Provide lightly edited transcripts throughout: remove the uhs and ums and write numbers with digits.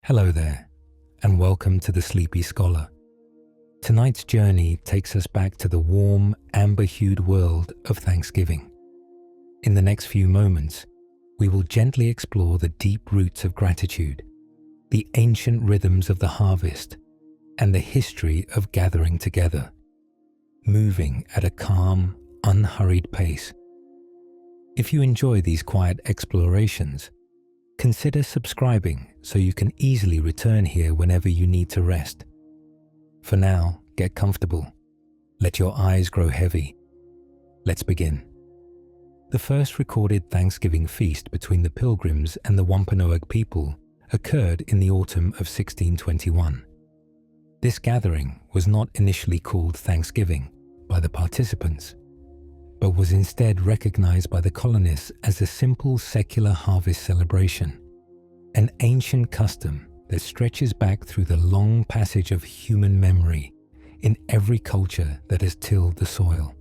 Hello there, and welcome to the Sleepy Scholar. Tonight's journey takes us back to the warm, amber-hued world of Thanksgiving. In the next few moments, we will gently explore the deep roots of gratitude, the ancient rhythms of the harvest, and the history of gathering together, moving at a calm, unhurried pace. If you enjoy these quiet explorations, consider subscribing so you can easily return here whenever you need to rest. For now, get comfortable. Let your eyes grow heavy. Let's begin. The first recorded Thanksgiving feast between the Pilgrims and the Wampanoag people occurred in the autumn of 1621. This gathering was not initially called Thanksgiving by the participants, but was instead recognized by the colonists as a simple secular harvest celebration, an ancient custom that stretches back through the long passage of human memory in every culture that has tilled the soil.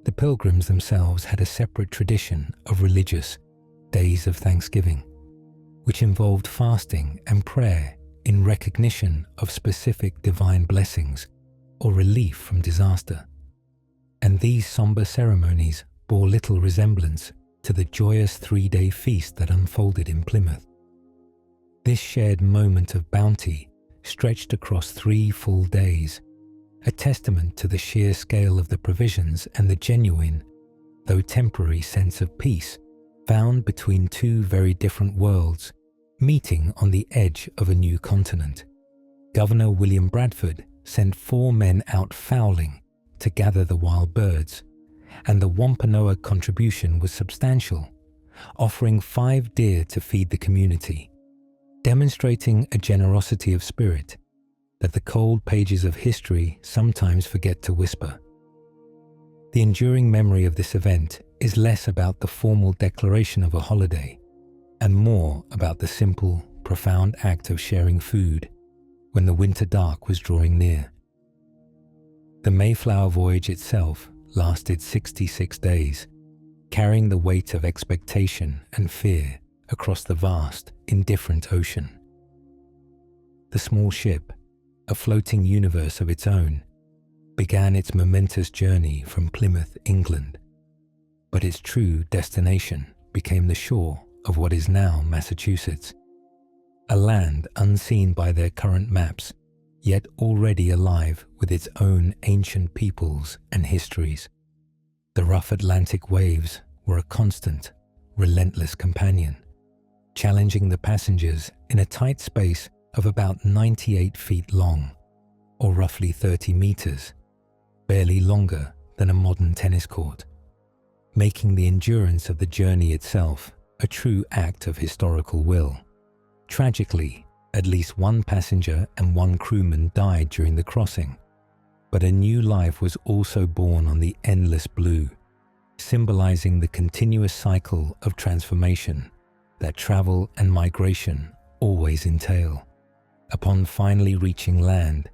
The Pilgrims themselves had a separate tradition of religious days of Thanksgiving, which involved fasting and prayer in recognition of specific divine blessings or relief from disaster. And these somber ceremonies bore little resemblance to the joyous three-day feast that unfolded in Plymouth. This shared moment of bounty stretched across 3 full days, a testament to the sheer scale of the provisions and the genuine, though temporary, sense of peace found between 2 very different worlds meeting on the edge of a new continent. Governor William Bradford sent 4 men out fowling to gather the wild birds, and the Wampanoag contribution was substantial, offering 5 deer to feed the community, demonstrating a generosity of spirit that the cold pages of history sometimes forget to whisper. The enduring memory of this event is less about the formal declaration of a holiday and more about the simple, profound act of sharing food when the winter dark was drawing near. The Mayflower voyage itself lasted 66 days, carrying the weight of expectation and fear across the vast, indifferent ocean. The small ship, a floating universe of its own, began its momentous journey from Plymouth, England, but its true destination became the shore of what is now Massachusetts, a land unseen by their current maps, yet already alive with its own ancient peoples and histories. The rough Atlantic waves were a constant, relentless companion, challenging the passengers in a tight space of about 98 feet long, or roughly 30 meters, barely longer than a modern tennis court, making the endurance of the journey itself a true act of historical will. Tragically, at least 1 passenger and 1 crewman died during the crossing, but a new life was also born on the endless blue, symbolizing the continuous cycle of transformation that travel and migration always entail. Upon finally reaching land,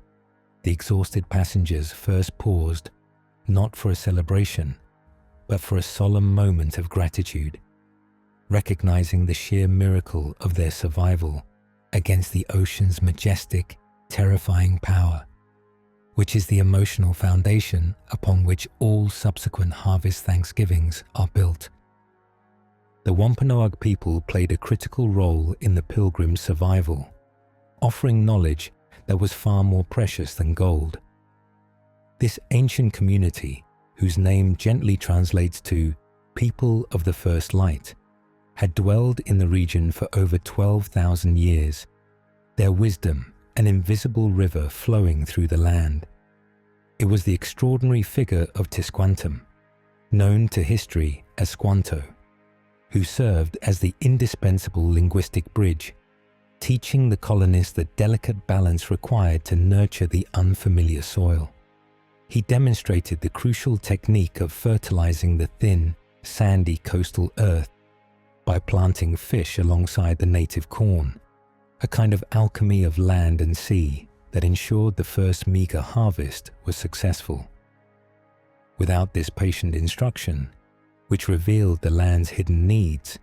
the exhausted passengers first paused, not for a celebration, but for a solemn moment of gratitude, recognizing the sheer miracle of their survival against the ocean's majestic, terrifying power, which is the emotional foundation upon which all subsequent harvest Thanksgivings are built. The Wampanoag people played a critical role in the Pilgrims' survival, offering knowledge that was far more precious than gold. This ancient community, whose name gently translates to "people of the first light," had dwelled in the region for over 12,000 years, their wisdom an invisible river flowing through the land. It was the extraordinary figure of Tisquantum, known to history as Squanto, who served as the indispensable linguistic bridge, teaching the colonists the delicate balance required to nurture the unfamiliar soil. He demonstrated the crucial technique of fertilizing the thin, sandy coastal earth by planting fish alongside the native corn, a kind of alchemy of land and sea that ensured the first meager harvest was successful. Without this patient instruction, which revealed the land's hidden needs,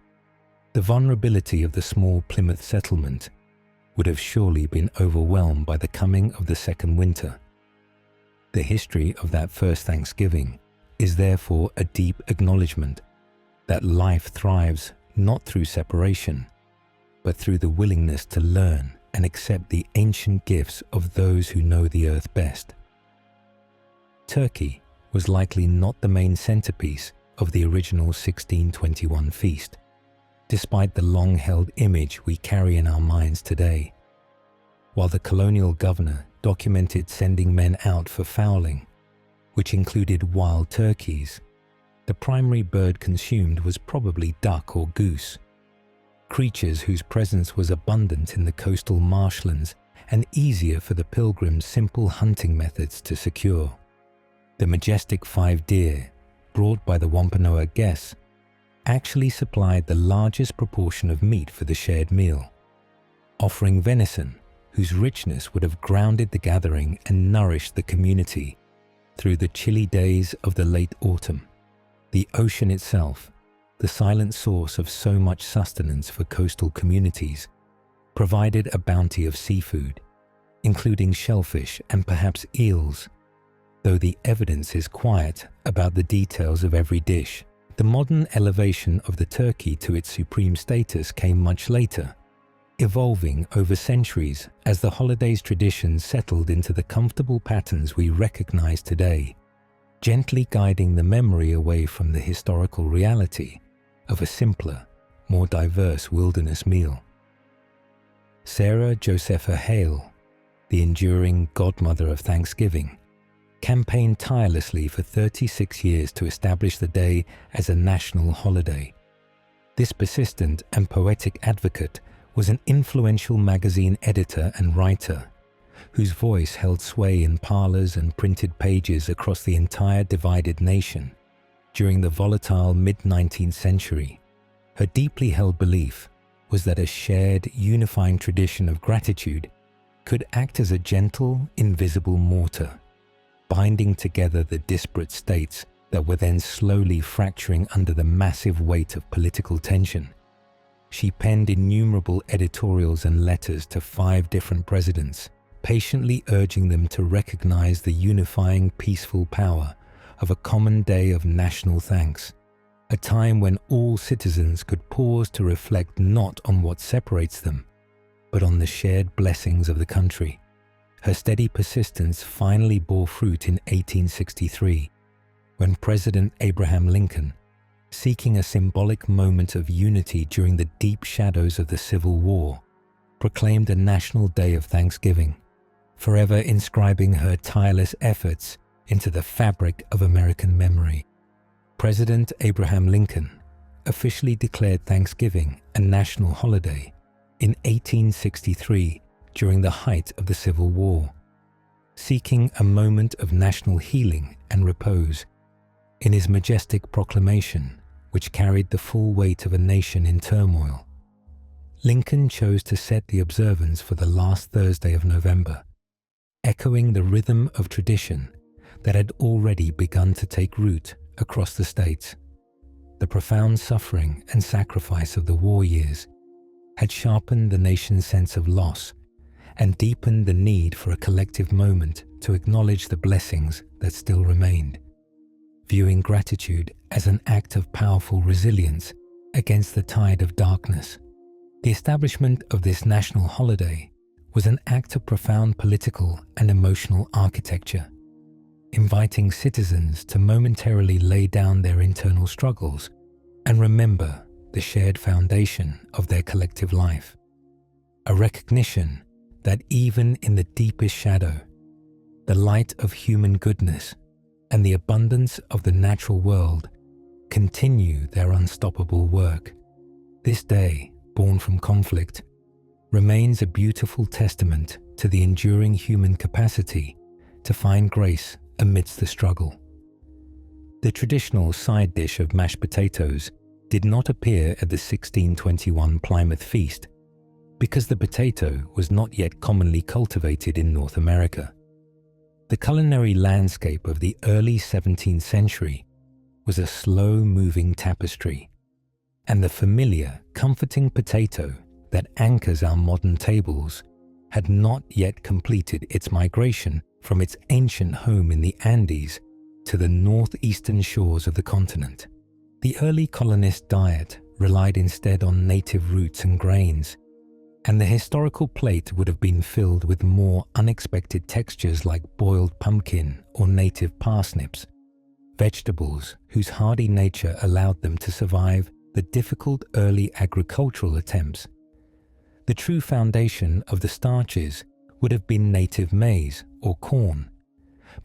the vulnerability of the small Plymouth settlement would have surely been overwhelmed by the coming of the second winter. The history of that first Thanksgiving is therefore a deep acknowledgement that life thrives not through separation, but through the willingness to learn and accept the ancient gifts of those who know the earth best. Turkey was likely not the main centerpiece of the original 1621 feast, despite the long-held image we carry in our minds today. While the colonial governor documented sending men out for fowling, which included wild turkeys, the primary bird consumed was probably duck or goose, creatures whose presence was abundant in the coastal marshlands and easier for the Pilgrims' simple hunting methods to secure. The majestic 5 deer, brought by the Wampanoag guests, actually supplied the largest proportion of meat for the shared meal, offering venison whose richness would have grounded the gathering and nourished the community through the chilly days of the late autumn. The ocean itself, the silent source of so much sustenance for coastal communities, provided a bounty of seafood, including shellfish and perhaps eels. Though the evidence is quiet about the details of every dish, the modern elevation of the turkey to its supreme status came much later, evolving over centuries as the holiday's traditions settled into the comfortable patterns we recognize today, gently guiding the memory away from the historical reality of a simpler, more diverse wilderness meal. Sarah Josepha Hale, the enduring godmother of Thanksgiving, campaigned tirelessly for 36 years to establish the day as a national holiday. This persistent and poetic advocate was an influential magazine editor and writer, whose voice held sway in parlors and printed pages across the entire divided nation. During the volatile mid-19th century, her deeply held belief was that a shared, unifying tradition of gratitude could act as a gentle, invisible mortar, binding together the disparate states that were then slowly fracturing under the massive weight of political tension. She penned innumerable editorials and letters to 5 different presidents, patiently urging them to recognize the unifying, peaceful power of a common day of national thanks, a time when all citizens could pause to reflect not on what separates them, but on the shared blessings of the country. Her steady persistence finally bore fruit in 1863, when President Abraham Lincoln, seeking a symbolic moment of unity during the deep shadows of the Civil War, proclaimed a national day of Thanksgiving, forever inscribing her tireless efforts into the fabric of American memory. President Abraham Lincoln officially declared Thanksgiving a national holiday in 1863 during the height of the Civil War, seeking a moment of national healing and repose. In his majestic proclamation, which carried the full weight of a nation in turmoil, Lincoln chose to set the observance for the last Thursday of November, echoing the rhythm of tradition that had already begun to take root across the states. The profound suffering and sacrifice of the war years had sharpened the nation's sense of loss and deepened the need for a collective moment to acknowledge the blessings that still remained, viewing gratitude as an act of powerful resilience against the tide of darkness. The establishment of this national holiday was an act of profound political and emotional architecture, inviting citizens to momentarily lay down their internal struggles and remember the shared foundation of their collective life. A recognition that even in the deepest shadow, the light of human goodness and the abundance of the natural world continue their unstoppable work. This day, born from conflict, remains a beautiful testament to the enduring human capacity to find grace amidst the struggle. The traditional side dish of mashed potatoes did not appear at the 1621 Plymouth feast because the potato was not yet commonly cultivated in North America. The culinary landscape of the early 17th century was a slow-moving tapestry, and the familiar, comforting potato that anchors our modern tables had not yet completed its migration from its ancient home in the Andes to the northeastern shores of the continent. The early colonist diet relied instead on native roots and grains, and the historical plate would have been filled with more unexpected textures like boiled pumpkin or native parsnips, vegetables whose hardy nature allowed them to survive the difficult early agricultural attempts. The true foundation of the starches would have been native maize or corn,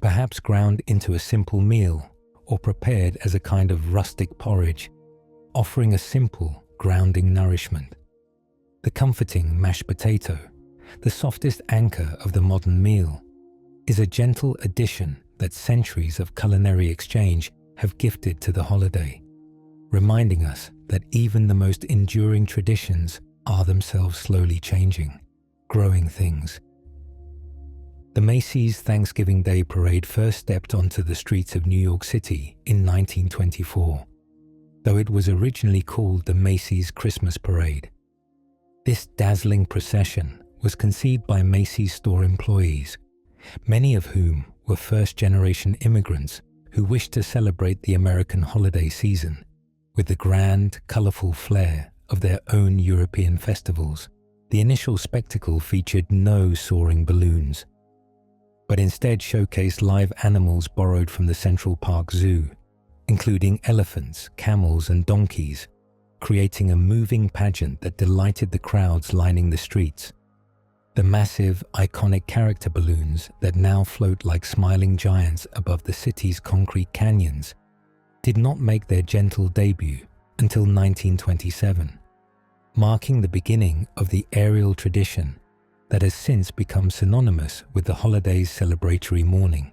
perhaps ground into a simple meal or prepared as a kind of rustic porridge, offering a simple, grounding nourishment. The comforting mashed potato, the softest anchor of the modern meal, is a gentle addition that centuries of culinary exchange have gifted to the holiday, reminding us that even the most enduring traditions are themselves slowly changing, growing things. The Macy's Thanksgiving Day Parade first stepped onto the streets of New York City in 1924, though it was originally called the Macy's Christmas Parade. This dazzling procession was conceived by Macy's store employees, many of whom were first-generation immigrants who wished to celebrate the American holiday season with the grand, colorful flair of their own European festivals. The initial spectacle featured no soaring balloons, but instead showcased live animals borrowed from the Central Park Zoo, including elephants, camels, and donkeys, creating a moving pageant that delighted the crowds lining the streets. The massive, iconic character balloons that now float like smiling giants above the city's concrete canyons did not make their gentle debut until 1927, marking the beginning of the aerial tradition that has since become synonymous with the holiday's celebratory morning.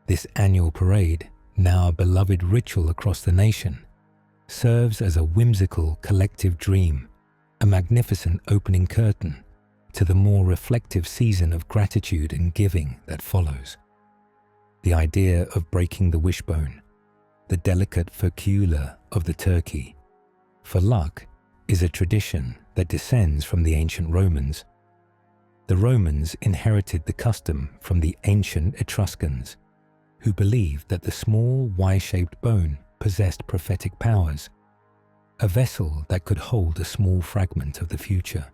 This annual parade, now a beloved ritual across the nation, serves as a whimsical collective dream, a magnificent opening curtain to the more reflective season of gratitude and giving that follows. The idea of breaking the wishbone, the delicate focula of the turkey, for luck, is a tradition that descends from the ancient Romans. The Romans inherited the custom from the ancient Etruscans, who believed that the small Y-shaped bone possessed prophetic powers, a vessel that could hold a small fragment of the future.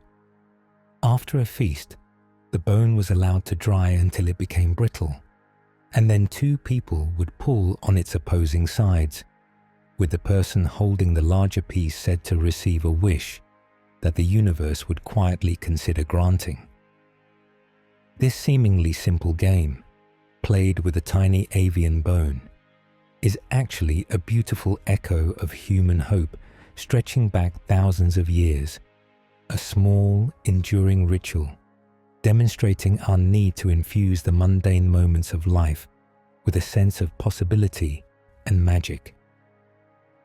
After a feast, the bone was allowed to dry until it became brittle, and then two people would pull on its opposing sides, with the person holding the larger piece said to receive a wish that the universe would quietly consider granting. This seemingly simple game, played with a tiny avian bone, is actually a beautiful echo of human hope stretching back thousands of years, a small, enduring ritual demonstrating our need to infuse the mundane moments of life with a sense of possibility and magic.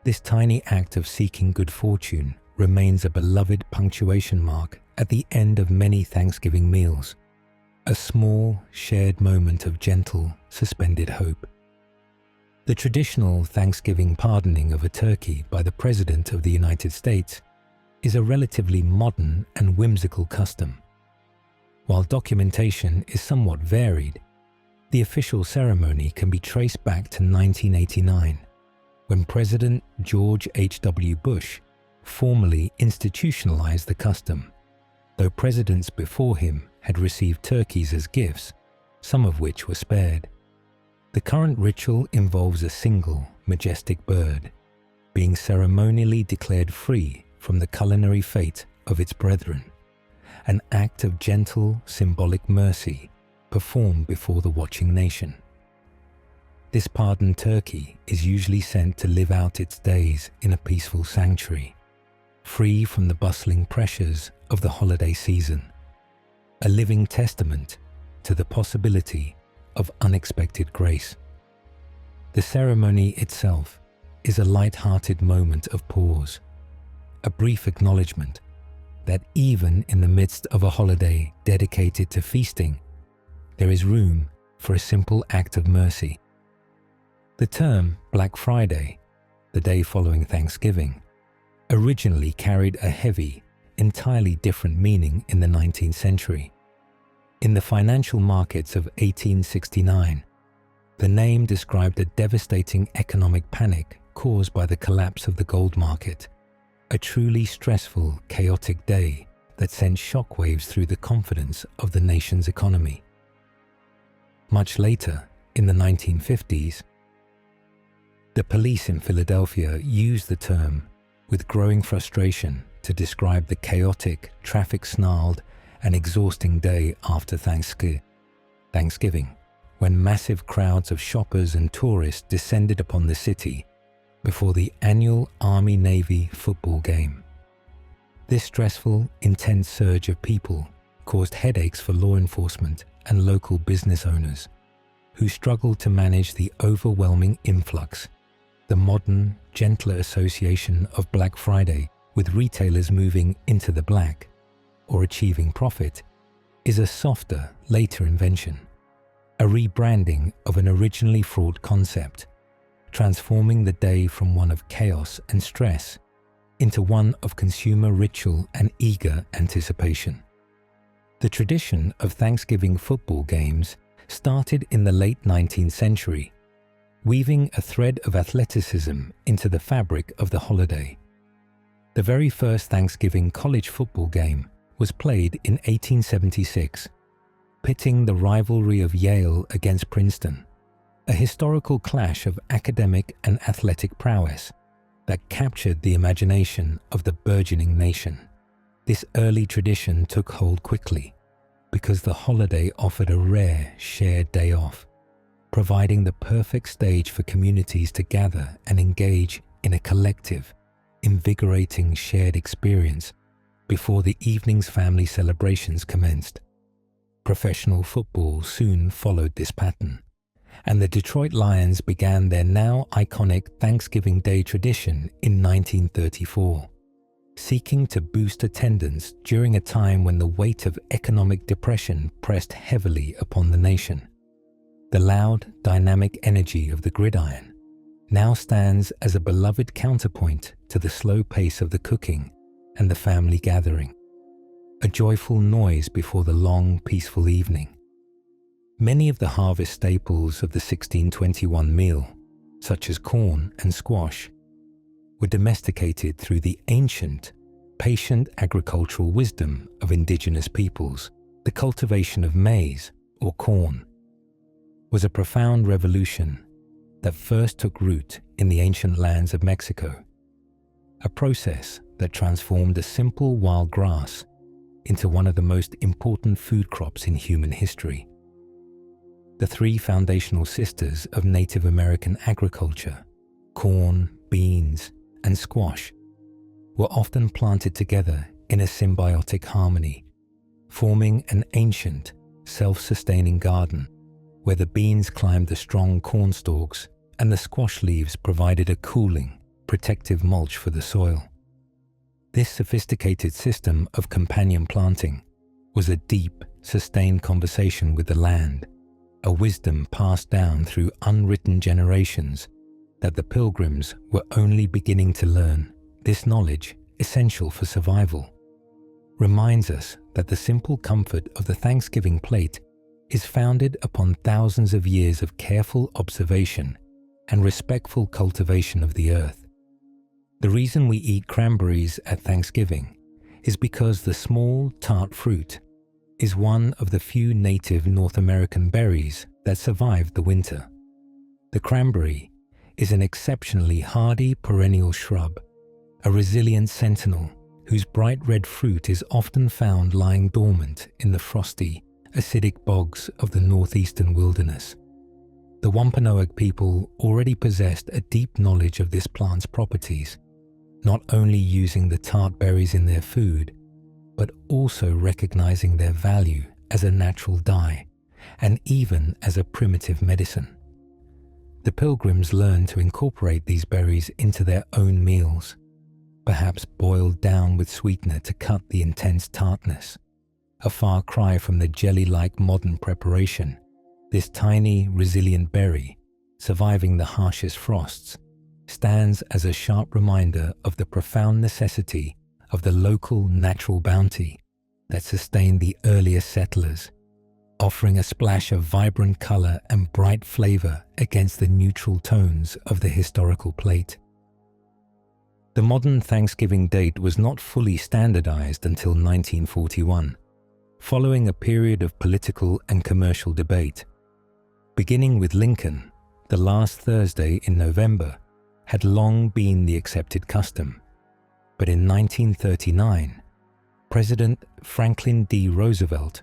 This tiny act of seeking good fortune remains a beloved punctuation mark at the end of many Thanksgiving meals, a small, shared moment of gentle, suspended hope. The traditional Thanksgiving pardoning of a turkey by the President of the United States is a relatively modern and whimsical custom. While documentation is somewhat varied, the official ceremony can be traced back to 1989, when President George H.W. Bush formally institutionalized the custom, though presidents before him had received turkeys as gifts, some of which were spared. The current ritual involves a single, majestic bird being ceremonially declared free from the culinary fate of its brethren, an act of gentle, symbolic mercy performed before the watching nation. This pardoned turkey is usually sent to live out its days in a peaceful sanctuary, free from the bustling pressures of the holiday season, a living testament to the possibility of unexpected grace. The ceremony itself is a light-hearted moment of pause, a brief acknowledgement that even in the midst of a holiday dedicated to feasting, there is room for a simple act of mercy. The term Black Friday, the day following Thanksgiving, originally carried a heavy, entirely different meaning in the 19th century. In the financial markets of 1869, the name described a devastating economic panic caused by the collapse of the gold market, a truly stressful, chaotic day that sent shockwaves through the confidence of the nation's economy. Much later, in the 1950s, the police in Philadelphia used the term with growing frustration to describe the chaotic, traffic-snarled, and exhausting day after Thanksgiving, when massive crowds of shoppers and tourists descended upon the city before the annual Army-Navy football game. This stressful, intense surge of people caused headaches for law enforcement and local business owners, who struggled to manage the overwhelming influx. The modern, gentler association of Black Friday with retailers moving into the black or achieving profit is a softer, later invention, a rebranding of an originally fraught concept, transforming the day from one of chaos and stress into one of consumer ritual and eager anticipation. The tradition of Thanksgiving football games started in the late 19th century, weaving a thread of athleticism into the fabric of the holiday. The very first Thanksgiving college football game was played in 1876, pitting the rivalry of Yale against Princeton, a historical clash of academic and athletic prowess that captured the imagination of the burgeoning nation. This early tradition took hold quickly because the holiday offered a rare shared day off, providing the perfect stage for communities to gather and engage in a collective, invigorating shared experience before the evening's family celebrations commenced. Professional football soon followed this pattern, and the Detroit Lions began their now iconic Thanksgiving Day tradition in 1934, seeking to boost attendance during a time when the weight of economic depression pressed heavily upon the nation. The loud, dynamic energy of the gridiron now stands as a beloved counterpoint to the slow pace of the cooking and the family gathering, a joyful noise before the long, peaceful evening. Many of the harvest staples of the 1621 meal, such as corn and squash, were domesticated through the ancient, patient agricultural wisdom of indigenous peoples. The cultivation of maize, or corn, was a profound revolution that first took root in the ancient lands of Mexico, a process that transformed a simple wild grass into one of the most important food crops in human history. The three foundational sisters of Native American agriculture, corn, beans, and squash, were often planted together in a symbiotic harmony, forming an ancient, self-sustaining garden where the beans climbed the strong corn stalks and the squash leaves provided a cooling, protective mulch for the soil. This sophisticated system of companion planting was a deep, sustained conversation with the land, a wisdom passed down through unwritten generations that the Pilgrims were only beginning to learn. This knowledge, essential for survival, reminds us that the simple comfort of the Thanksgiving plate is founded upon thousands of years of careful observation and respectful cultivation of the earth. The reason we eat cranberries at Thanksgiving is because the small, tart fruit is one of the few native North American berries that survived the winter. The cranberry is an exceptionally hardy perennial shrub, a resilient sentinel whose bright red fruit is often found lying dormant in the frosty, acidic bogs of the northeastern wilderness. The Wampanoag people already possessed a deep knowledge of this plant's properties, not only using the tart berries in their food, but also recognizing their value as a natural dye and even as a primitive medicine. The Pilgrims learned to incorporate these berries into their own meals, perhaps boiled down with sweetener to cut the intense tartness. A far cry from the jelly-like modern preparation, this tiny, resilient berry, surviving the harshest frosts, stands as a sharp reminder of the profound necessity of the local natural bounty that sustained the earlier settlers, offering a splash of vibrant color and bright flavor against the neutral tones of the historical plate. The modern Thanksgiving date was not fully standardized until 1941, following a period of political and commercial debate. Beginning with Lincoln, the last Thursday in November had long been the accepted custom, but in 1939, President Franklin D. Roosevelt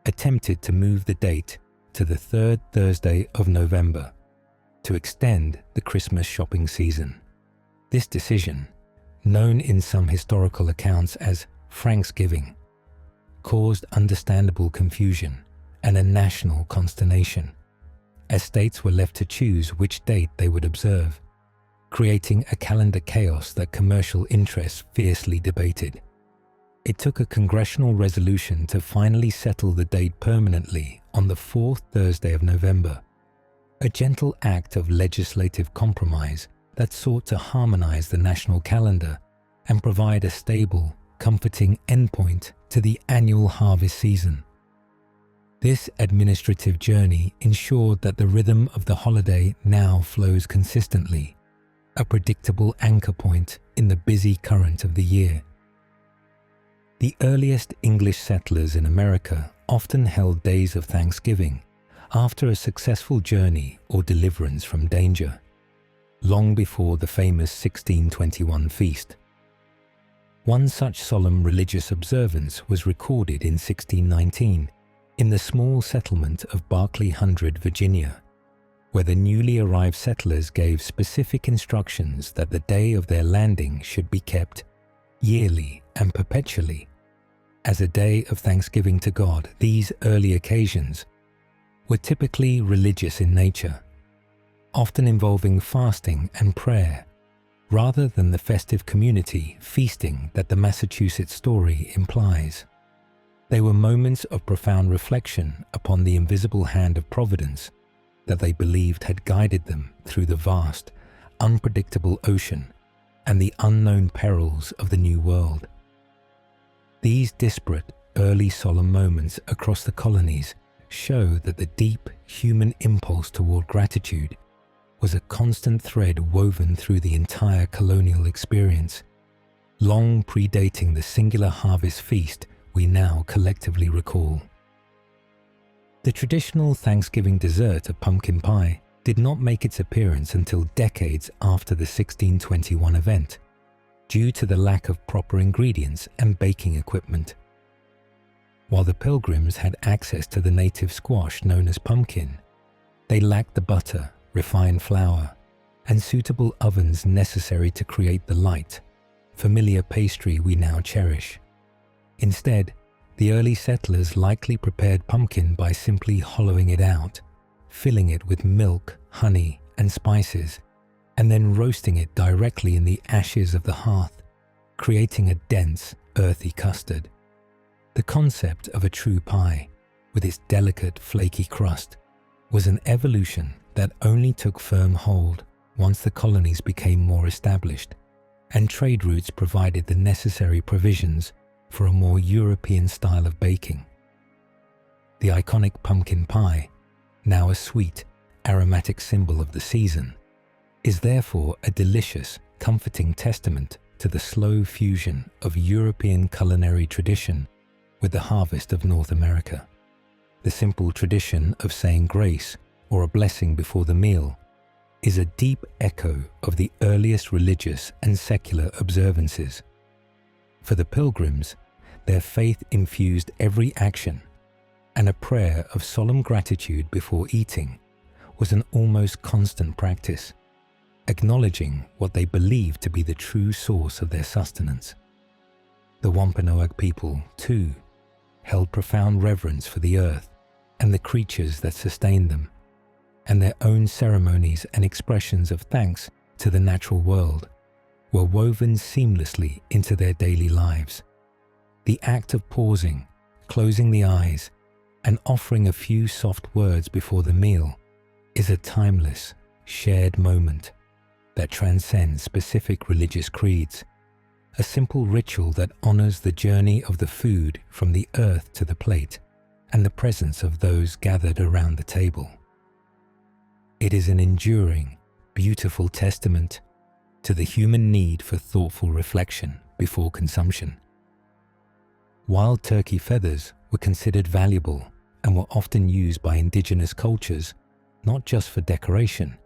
attempted to move the date to the third Thursday of November to extend the Christmas shopping season. This decision, known in some historical accounts as Franksgiving, caused understandable confusion and a national consternation, as states were left to choose which date they would observe, creating a calendar chaos that commercial interests fiercely debated. It took a congressional resolution to finally settle the date permanently on the fourth Thursday of November, a gentle act of legislative compromise that sought to harmonize the national calendar and provide a stable, comforting endpoint to the annual harvest season. This administrative journey ensured that the rhythm of the holiday now flows consistently, a predictable anchor point in the busy current of the year. The earliest English settlers in America often held days of Thanksgiving after a successful journey or deliverance from danger, long before the famous 1621 feast. One such solemn religious observance was recorded in 1619 in the small settlement of Berkeley Hundred, Virginia, where the newly arrived settlers gave specific instructions that the day of their landing should be kept yearly and perpetually as a day of thanksgiving to God. These early occasions were typically religious in nature, often involving fasting and prayer, rather than the festive community feasting that the Massachusetts story implies. They were moments of profound reflection upon the invisible hand of providence that they believed had guided them through the vast, unpredictable ocean and the unknown perils of the New World. These disparate, early solemn moments across the colonies show that the deep human impulse toward gratitude was a constant thread woven through the entire colonial experience, long predating the singular harvest feast we now collectively recall. The traditional Thanksgiving dessert of pumpkin pie did not make its appearance until decades after the 1621 event, due to the lack of proper ingredients and baking equipment. While the Pilgrims had access to the native squash known as pumpkin, they lacked the butter, refined flour, and suitable ovens necessary to create the light, familiar pastry we now cherish. Instead, the early settlers likely prepared pumpkin by simply hollowing it out, filling it with milk, honey, and spices, and then roasting it directly in the ashes of the hearth, creating a dense, earthy custard. The concept of a true pie, with its delicate, flaky crust, was an evolution that only took firm hold once the colonies became more established, and trade routes provided the necessary provisions for a more European style of baking. The iconic pumpkin pie, now a sweet, aromatic symbol of the season, is therefore a delicious, comforting testament to the slow fusion of European culinary tradition with the harvest of North America. The simple tradition of saying grace or a blessing before the meal is a deep echo of the earliest religious and secular observances. For the Pilgrims, their faith infused every action, and a prayer of solemn gratitude before eating was an almost constant practice, acknowledging what they believed to be the true source of their sustenance. The Wampanoag people, too, held profound reverence for the earth and the creatures that sustained them, and their own ceremonies and expressions of thanks to the natural world were woven seamlessly into their daily lives. The act of pausing, closing the eyes, and offering a few soft words before the meal is a timeless, shared moment that transcends specific religious creeds, a simple ritual that honors the journey of the food from the earth to the plate and the presence of those gathered around the table. It is an enduring, beautiful testament to the human need for thoughtful reflection before consumption. Wild turkey feathers were considered valuable and were often used by indigenous cultures not just for decoration,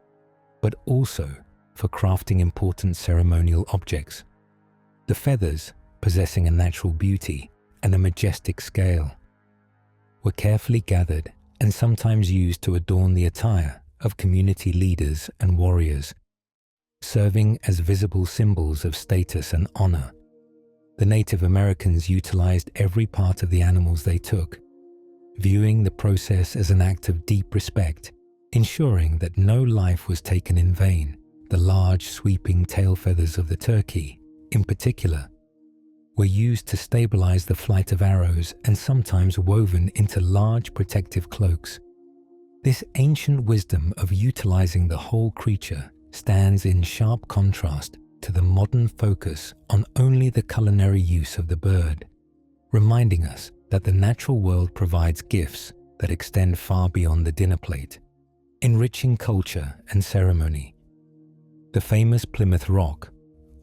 but also for crafting important ceremonial objects. The feathers, possessing a natural beauty and a majestic scale, were carefully gathered and sometimes used to adorn the attire of community leaders and warriors, serving as visible symbols of status and honor. The Native Americans utilized every part of the animals they took, viewing the process as an act of deep respect, ensuring that no life was taken in vain. The large, sweeping tail feathers of the turkey, in particular, were used to stabilize the flight of arrows and sometimes woven into large protective cloaks. This ancient wisdom of utilizing the whole creature stands in sharp contrast to the modern focus on only the culinary use of the bird, reminding us that the natural world provides gifts that extend far beyond the dinner plate, enriching culture and ceremony. The famous Plymouth Rock,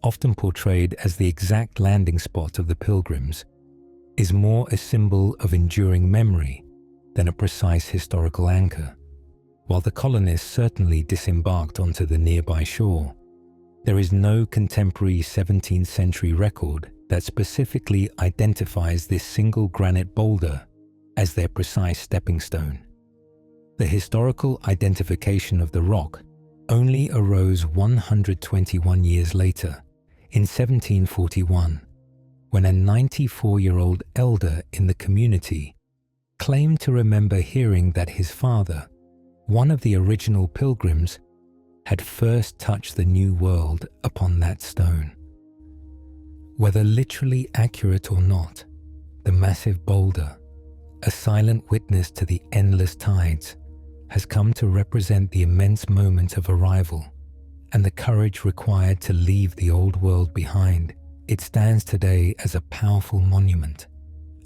often portrayed as the exact landing spot of the Pilgrims, is more a symbol of enduring memory than a precise historical anchor. While the colonists certainly disembarked onto the nearby shore, there is no contemporary 17th century record that specifically identifies this single granite boulder as their precise stepping stone. The historical identification of the rock only arose 121 years later, in 1741, when a 94-year-old elder in the community claimed to remember hearing that his father, one of the original Pilgrims, had first touched the New World upon that stone. Whether literally accurate or not, the massive boulder, a silent witness to the endless tides, has come to represent the immense moment of arrival and the courage required to leave the old world behind. It stands today as a powerful monument,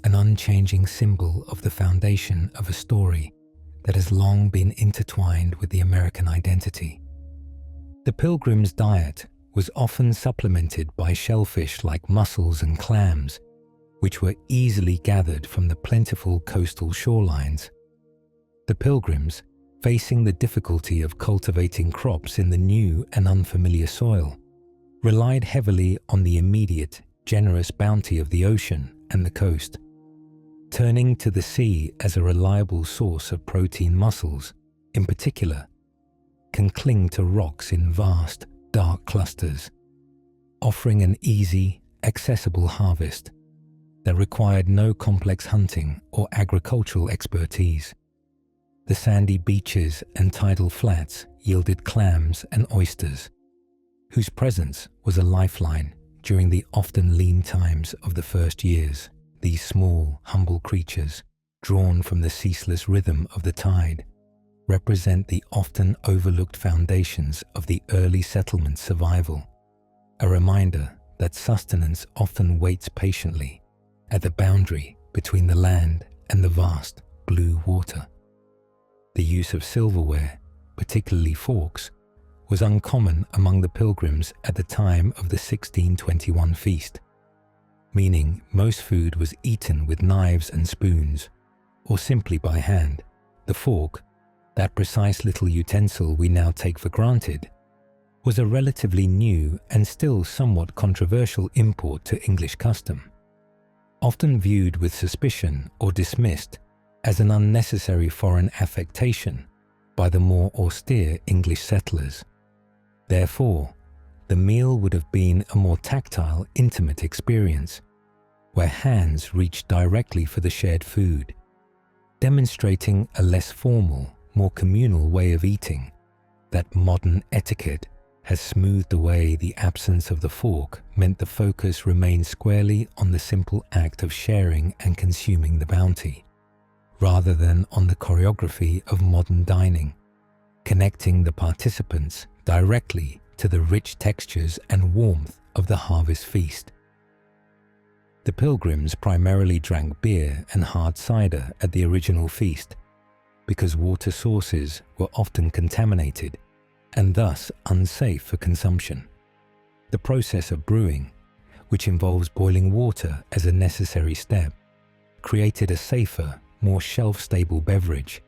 an unchanging symbol of the foundation of a story that has long been intertwined with the American identity. The Pilgrims' diet was often supplemented by shellfish like mussels and clams, which were easily gathered from the plentiful coastal shorelines. The Pilgrims, facing the difficulty of cultivating crops in the new and unfamiliar soil, relied heavily on the immediate, generous bounty of the ocean and the coast. Turning to the sea as a reliable source of protein, mussels, in particular, can cling to rocks in vast, dark clusters, offering an easy, accessible harvest that required no complex hunting or agricultural expertise. The sandy beaches and tidal flats yielded clams and oysters, whose presence was a lifeline during the often lean times of the first years. These small, humble creatures, drawn from the ceaseless rhythm of the tide, represent the often overlooked foundations of the early settlement's survival, a reminder that sustenance often waits patiently at the boundary between the land and the vast blue water. The use of silverware, particularly forks, was uncommon among the Pilgrims at the time of the 1621 feast, meaning most food was eaten with knives and spoons, or simply by hand. The fork, that precise little utensil we now take for granted, was a relatively new and still somewhat controversial import to English custom, often viewed with suspicion or dismissed as an unnecessary foreign affectation by the more austere English settlers. Therefore, the meal would have been a more tactile, intimate experience, where hands reached directly for the shared food, demonstrating a less formal, more communal way of eating. That modern etiquette has smoothed away the absence of the fork meant the focus remained squarely on the simple act of sharing and consuming the bounty, rather than on the choreography of modern dining, connecting the participants directly to the rich textures and warmth of the harvest feast. The Pilgrims primarily drank beer and hard cider at the original feast because water sources were often contaminated and thus unsafe for consumption. The process of brewing, which involves boiling water as a necessary step, created a safer, more shelf-stable beverage,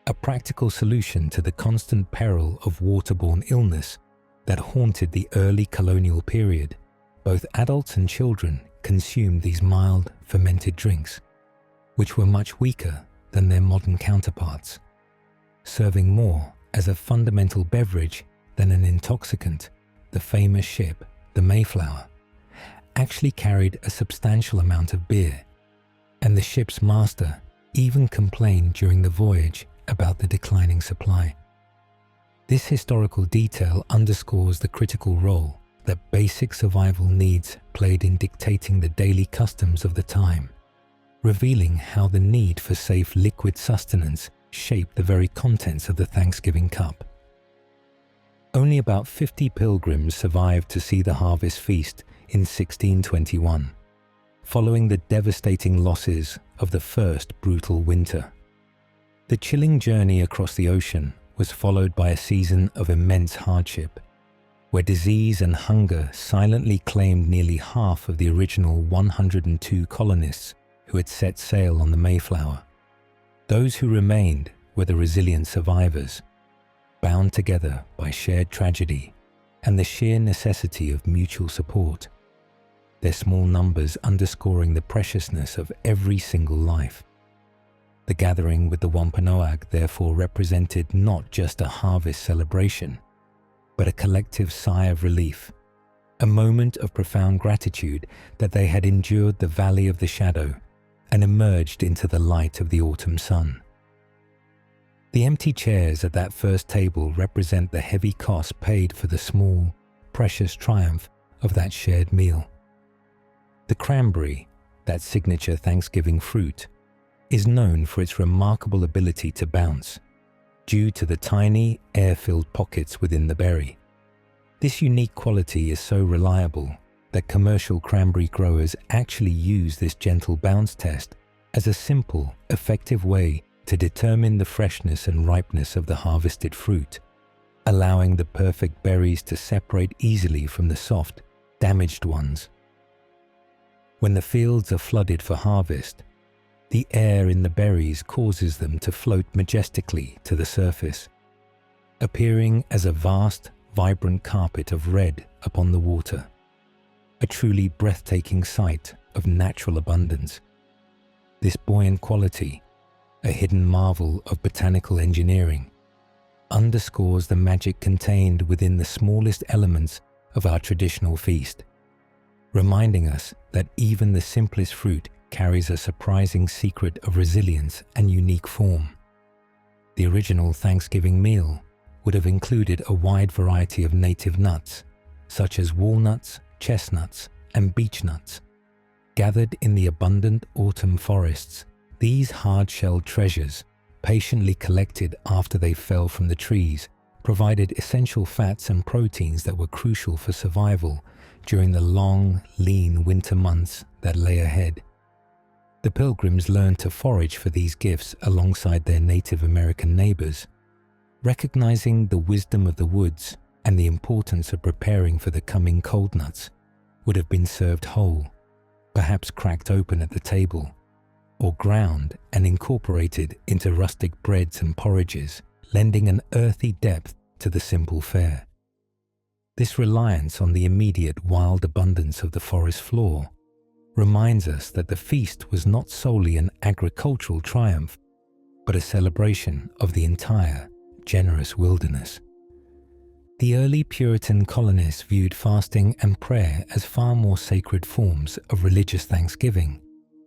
a practical solution to the constant peril of waterborne illness that haunted the early colonial period. Both adults and children consumed these mild, fermented drinks, which were much weaker than their modern counterparts, serving more as a fundamental beverage than an intoxicant. The famous ship, the Mayflower, actually carried a substantial amount of beer, and the ship's master even complained during the voyage about the declining supply. This historical detail underscores the critical role that basic survival needs played in dictating the daily customs of the time, revealing how the need for safe liquid sustenance shaped the very contents of the Thanksgiving cup. Only about 50 pilgrims survived to see the harvest feast in 1621, following the devastating losses of the first brutal winter. The chilling journey across the ocean was followed by a season of immense hardship, where disease and hunger silently claimed nearly half of the original 102 colonists who had set sail on the Mayflower. Those who remained were the resilient survivors, bound together by shared tragedy and the sheer necessity of mutual support, their small numbers underscoring the preciousness of every single life. The gathering with the Wampanoag therefore represented not just a harvest celebration, but a collective sigh of relief, a moment of profound gratitude that they had endured the valley of the shadow and emerged into the light of the autumn sun. The empty chairs at that first table represent the heavy cost paid for the small, precious triumph of that shared meal. The cranberry, that signature Thanksgiving fruit, is known for its remarkable ability to bounce, due to the tiny, air-filled pockets within the berry. This unique quality is so reliable that commercial cranberry growers actually use this gentle bounce test as a simple, effective way to determine the freshness and ripeness of the harvested fruit, allowing the perfect berries to separate easily from the soft, damaged ones. When the fields are flooded for harvest, the air in the berries causes them to float majestically to the surface, appearing as a vast, vibrant carpet of red upon the water, a truly breathtaking sight of natural abundance. This buoyant quality, a hidden marvel of botanical engineering, underscores the magic contained within the smallest elements of our traditional feast, reminding us that even the simplest fruit carries a surprising secret of resilience and unique form. The original Thanksgiving meal would have included a wide variety of native nuts, such as walnuts, chestnuts, and beech nuts. Gathered in the abundant autumn forests, these hard-shelled treasures, patiently collected after they fell from the trees, provided essential fats and proteins that were crucial for survival during the long, lean winter months that lay ahead. The Pilgrims learned to forage for these gifts alongside their Native American neighbors, recognizing the wisdom of the woods and the importance of preparing for the coming cold nuts. Would have been served whole, perhaps cracked open at the table, or ground and incorporated into rustic breads and porridges, lending an earthy depth to the simple fare. This reliance on the immediate wild abundance of the forest floor reminds us that the feast was not solely an agricultural triumph, but a celebration of the entire, generous wilderness. The early Puritan colonists viewed fasting and prayer as far more sacred forms of religious thanksgiving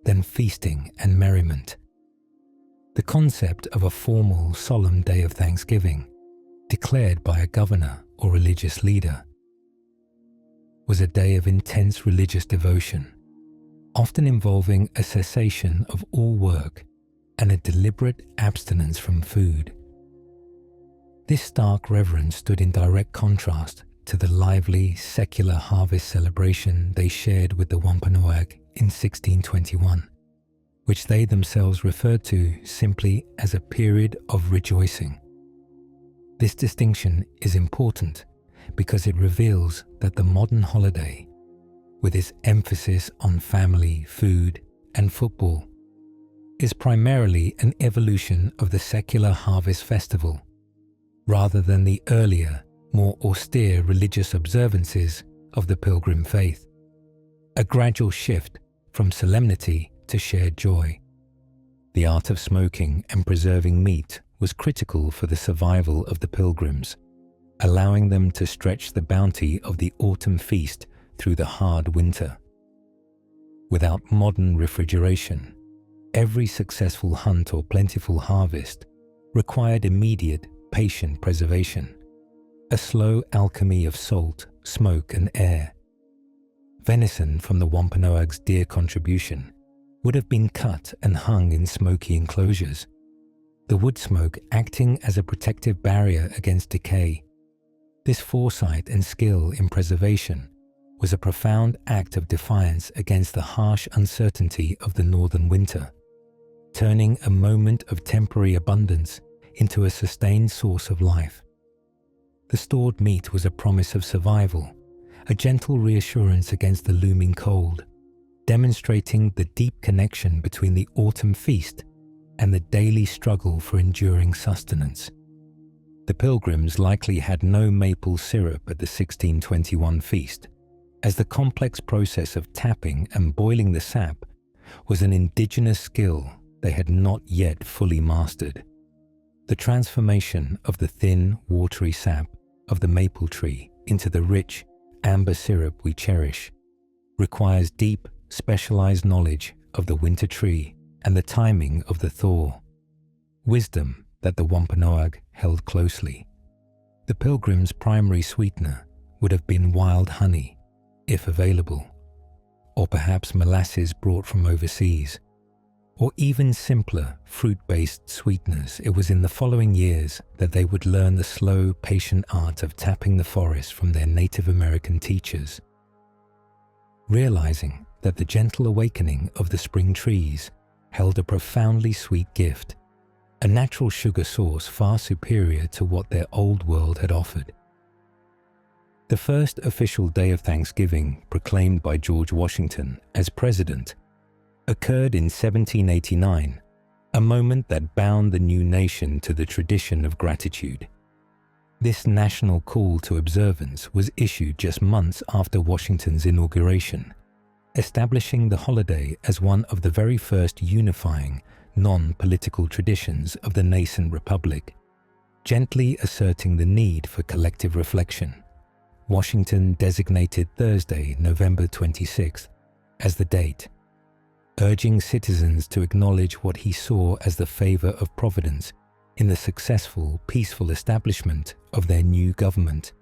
than feasting and merriment. The concept of a formal, solemn day of thanksgiving, declared by a governor or religious leader, was a day of intense religious devotion, often involving a cessation of all work and a deliberate abstinence from food. This stark reverence stood in direct contrast to the lively, secular harvest celebration they shared with the Wampanoag in 1621, which they themselves referred to simply as a period of rejoicing. This distinction is important because it reveals that the modern holiday, with its emphasis on family, food, and football, is primarily an evolution of the secular harvest festival, rather than the earlier, more austere religious observances of the Pilgrim faith, a gradual shift from solemnity to shared joy. The art of smoking and preserving meat was critical for the survival of the Pilgrims, allowing them to stretch the bounty of the autumn feast through the hard winter. Without modern refrigeration, every successful hunt or plentiful harvest required immediate, patient preservation, a slow alchemy of salt, smoke, and air. Venison from the Wampanoag's deer contribution would have been cut and hung in smoky enclosures, the wood smoke acting as a protective barrier against decay. This foresight and skill in preservation was a profound act of defiance against the harsh uncertainty of the northern winter, turning a moment of temporary abundance into a sustained source of life. The stored meat was a promise of survival, a gentle reassurance against the looming cold, demonstrating the deep connection between the autumn feast and the daily struggle for enduring sustenance. The Pilgrims likely had no maple syrup at the 1621 feast, as the complex process of tapping and boiling the sap was an indigenous skill they had not yet fully mastered. The transformation of the thin, watery sap of the maple tree into the rich, amber syrup we cherish requires deep, specialized knowledge of the winter tree and the timing of the thaw, wisdom that the Wampanoag held closely. The Pilgrims' primary sweetener would have been wild honey, if available, or perhaps molasses brought from overseas, or even simpler fruit-based sweeteners. It was in the following years that they would learn the slow, patient art of tapping the forest from their Native American teachers. Realizing that the gentle awakening of the spring trees held a profoundly sweet gift, a natural sugar source far superior to what their old world had offered. The first official day of Thanksgiving, proclaimed by George Washington as president, occurred in 1789, a moment that bound the new nation to the tradition of gratitude. This national call to observance was issued just months after Washington's inauguration, establishing the holiday as one of the very first unifying, non-political traditions of the nascent republic, gently asserting the need for collective reflection. Washington designated Thursday, November 26th, as the date, urging citizens to acknowledge what he saw as the favor of Providence in the successful, peaceful establishment of their new government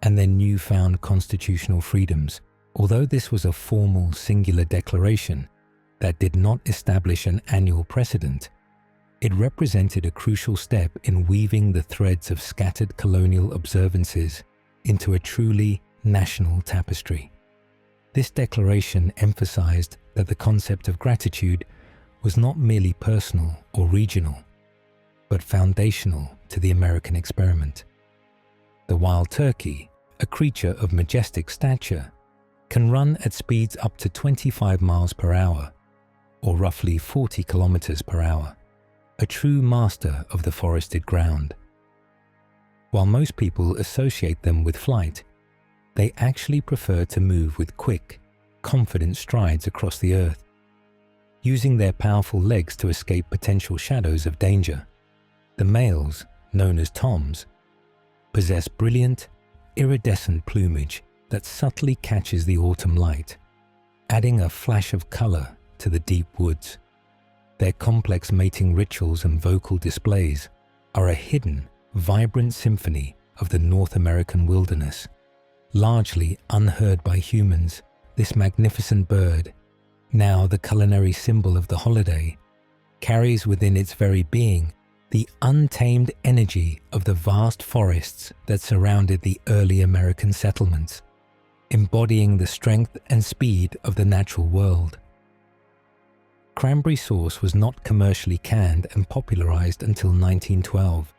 and their newfound constitutional freedoms. Although this was a formal, singular declaration that did not establish an annual precedent, it represented a crucial step in weaving the threads of scattered colonial observances into a truly national tapestry. This declaration emphasized that the concept of gratitude was not merely personal or regional, but foundational to the American experiment. The wild turkey, a creature of majestic stature, can run at speeds up to 25 miles per hour, or roughly 40 kilometers per hour, a true master of the forested ground. While most people associate them with flight, they actually prefer to move with quick, confident strides across the earth, using their powerful legs to escape potential shadows of danger. The males, known as toms, possess brilliant, iridescent plumage that subtly catches the autumn light, adding a flash of color to the deep woods. Their complex mating rituals and vocal displays are a hidden, vibrant symphony of the North American wilderness. Largely unheard by humans, this magnificent bird, now the culinary symbol of the holiday, carries within its very being the untamed energy of the vast forests that surrounded the early American settlements, embodying the strength and speed of the natural world. Cranberry sauce was not commercially canned and popularized until 1912,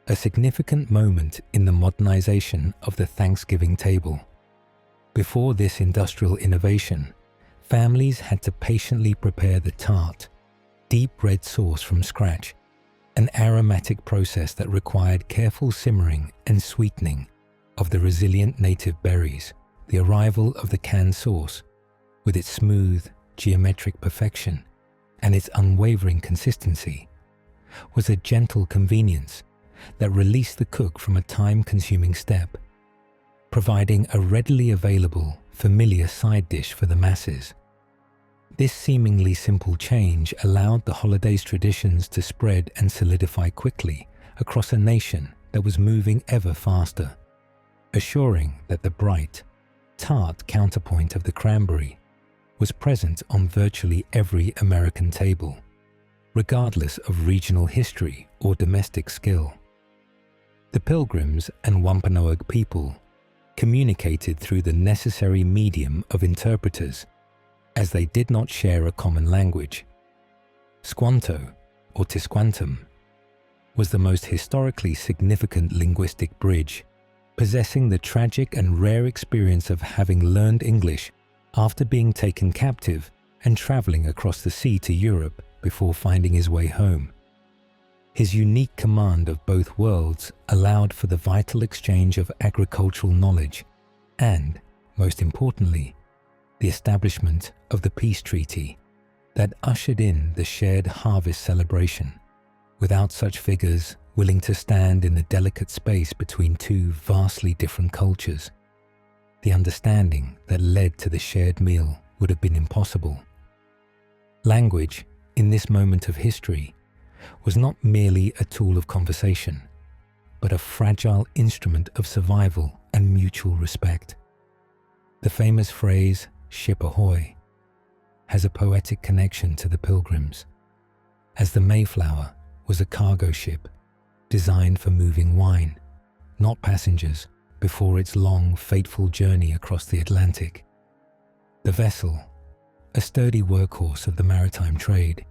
a significant moment in the modernization of the Thanksgiving table. Before this industrial innovation, families had to patiently prepare the tart, deep red sauce from scratch, an aromatic process that required careful simmering and sweetening of the resilient native berries. The arrival of the canned sauce, with its smooth, geometric perfection and its unwavering consistency, was a gentle convenience that released the cook from a time-consuming step, providing a readily available, familiar side dish for the masses. This seemingly simple change allowed the holiday's traditions to spread and solidify quickly across a nation that was moving ever faster, assuring that the bright, tart counterpoint of the cranberry was present on virtually every American table, regardless of regional history or domestic skill. The Pilgrims and Wampanoag people communicated through the necessary medium of interpreters, as they did not share a common language. Squanto, or Tisquantum, was the most historically significant linguistic bridge, possessing the tragic and rare experience of having learned English after being taken captive and traveling across the sea to Europe before finding his way home. His unique command of both worlds allowed for the vital exchange of agricultural knowledge and, most importantly, the establishment of the peace treaty that ushered in the shared harvest celebration. Without such figures willing to stand in the delicate space between two vastly different cultures, the understanding that led to the shared meal would have been impossible. Language, in this moment of history, was not merely a tool of conversation, but a fragile instrument of survival and mutual respect. The famous phrase, "ship ahoy," has a poetic connection to the Pilgrims, as the Mayflower was a cargo ship designed for moving wine, not passengers, before its long, fateful journey across the Atlantic. The vessel, a sturdy workhorse of the maritime trade,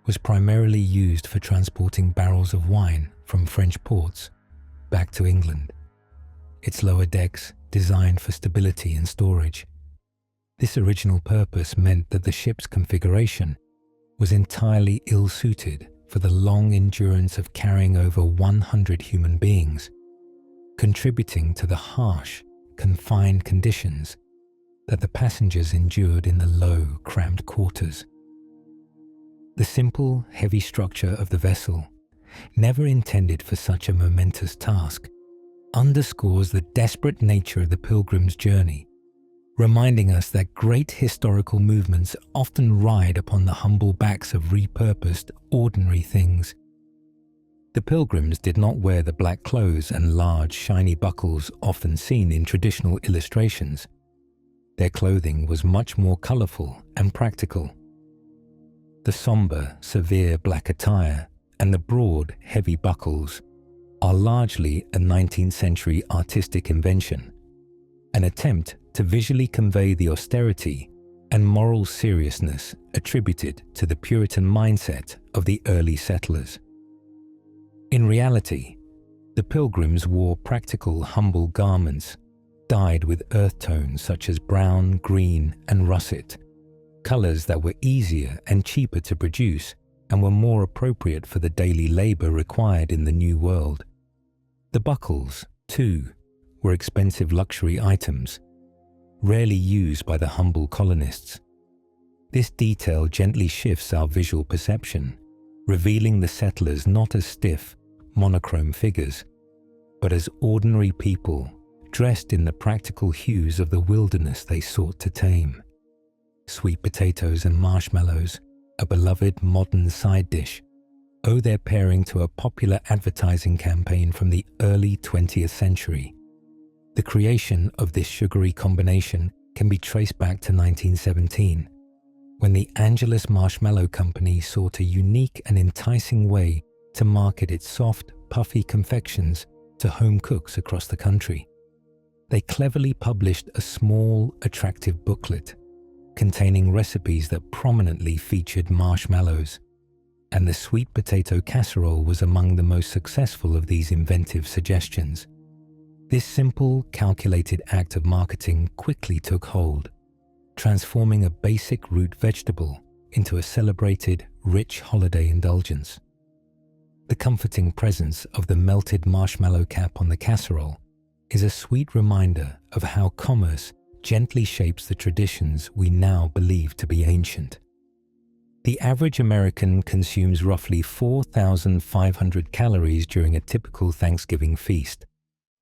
was primarily used for transporting barrels of wine from French ports back to England, its lower decks designed for stability and storage. This original purpose meant that the ship's configuration was entirely ill-suited for the long endurance of carrying over 100 human beings, contributing to the harsh, confined conditions that the passengers endured in the low, cramped quarters. The simple, heavy structure of the vessel, never intended for such a momentous task, underscores the desperate nature of the Pilgrim's journey, reminding us that great historical movements often ride upon the humble backs of repurposed, ordinary things. The Pilgrims did not wear the black clothes and large, shiny buckles often seen in traditional illustrations. Their clothing was much more colorful and practical. The somber, severe black attire and the broad, heavy buckles are largely a 19th century artistic invention, an attempt to visually convey the austerity and moral seriousness attributed to the Puritan mindset of the early settlers. In reality, the Pilgrims wore practical, humble garments dyed with earth tones such as brown, green, and russet, colors that were easier and cheaper to produce and were more appropriate for the daily labor required in the New World. The buckles, too, were expensive luxury items, rarely used by the humble colonists. This detail gently shifts our visual perception, revealing the settlers not as stiff, monochrome figures, but as ordinary people dressed in the practical hues of the wilderness they sought to tame. Sweet potatoes and marshmallows, a beloved modern side dish, owe their pairing to a popular advertising campaign from the early 20th century. The creation of this sugary combination can be traced back to 1917, when the Angelus Marshmallow Company sought a unique and enticing way to market its soft, puffy confections to home cooks across the country. They cleverly published a small, attractive booklet, containing recipes that prominently featured marshmallows, and the sweet potato casserole was among the most successful of these inventive suggestions. This simple, calculated act of marketing quickly took hold, transforming a basic root vegetable into a celebrated, rich holiday indulgence. The comforting presence of the melted marshmallow cap on the casserole is a sweet reminder of how commerce gently shapes the traditions we now believe to be ancient. The average American consumes roughly 4,500 calories during a typical Thanksgiving feast,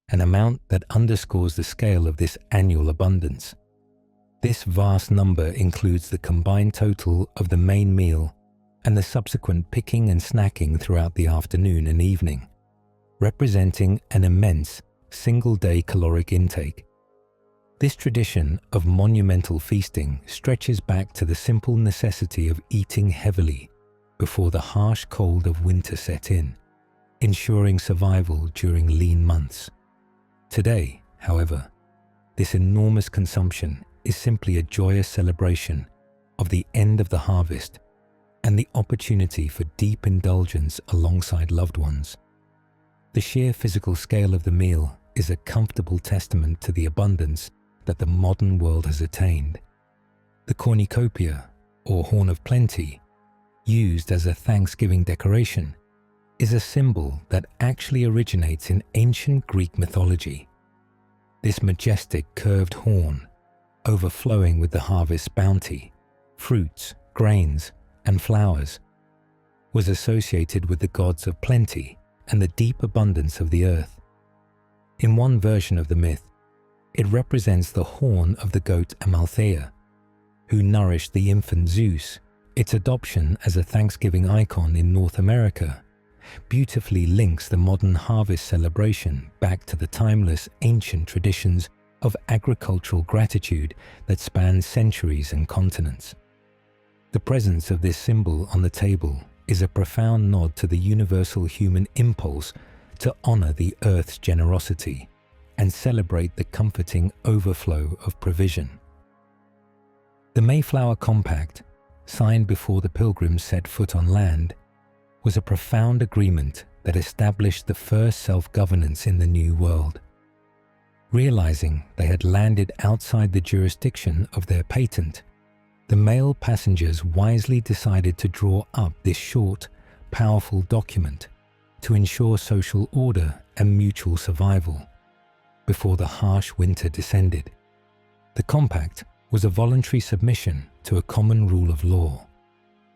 an amount that underscores the scale of this annual abundance. This vast number includes the combined total of the main meal and the subsequent picking and snacking throughout the afternoon and evening, representing an immense single-day caloric intake. This tradition of monumental feasting stretches back to the simple necessity of eating heavily before the harsh cold of winter set in, ensuring survival during lean months. Today, however, this enormous consumption is simply a joyous celebration of the end of the harvest and the opportunity for deep indulgence alongside loved ones. The sheer physical scale of the meal is a comfortable testament to the abundance that the modern world has attained. The cornucopia, or horn of plenty, used as a Thanksgiving decoration, is a symbol that actually originates in ancient Greek mythology. This majestic curved horn, overflowing with the harvest's bounty, fruits, grains, and flowers, was associated with the gods of plenty and the deep abundance of the earth. In one version of the myth, it represents the horn of the goat Amalthea, who nourished the infant Zeus. Its adoption as a Thanksgiving icon in North America beautifully links the modern harvest celebration back to the timeless ancient traditions of agricultural gratitude that span centuries and continents. The presence of this symbol on the table is a profound nod to the universal human impulse to honor the earth's generosity and celebrate the comforting overflow of provision. The Mayflower Compact, signed before the Pilgrims set foot on land, was a profound agreement that established the first self-governance in the New World. Realizing they had landed outside the jurisdiction of their patent, the male passengers wisely decided to draw up this short, powerful document to ensure social order and mutual survival before the harsh winter descended. The compact was a voluntary submission to a common rule of law,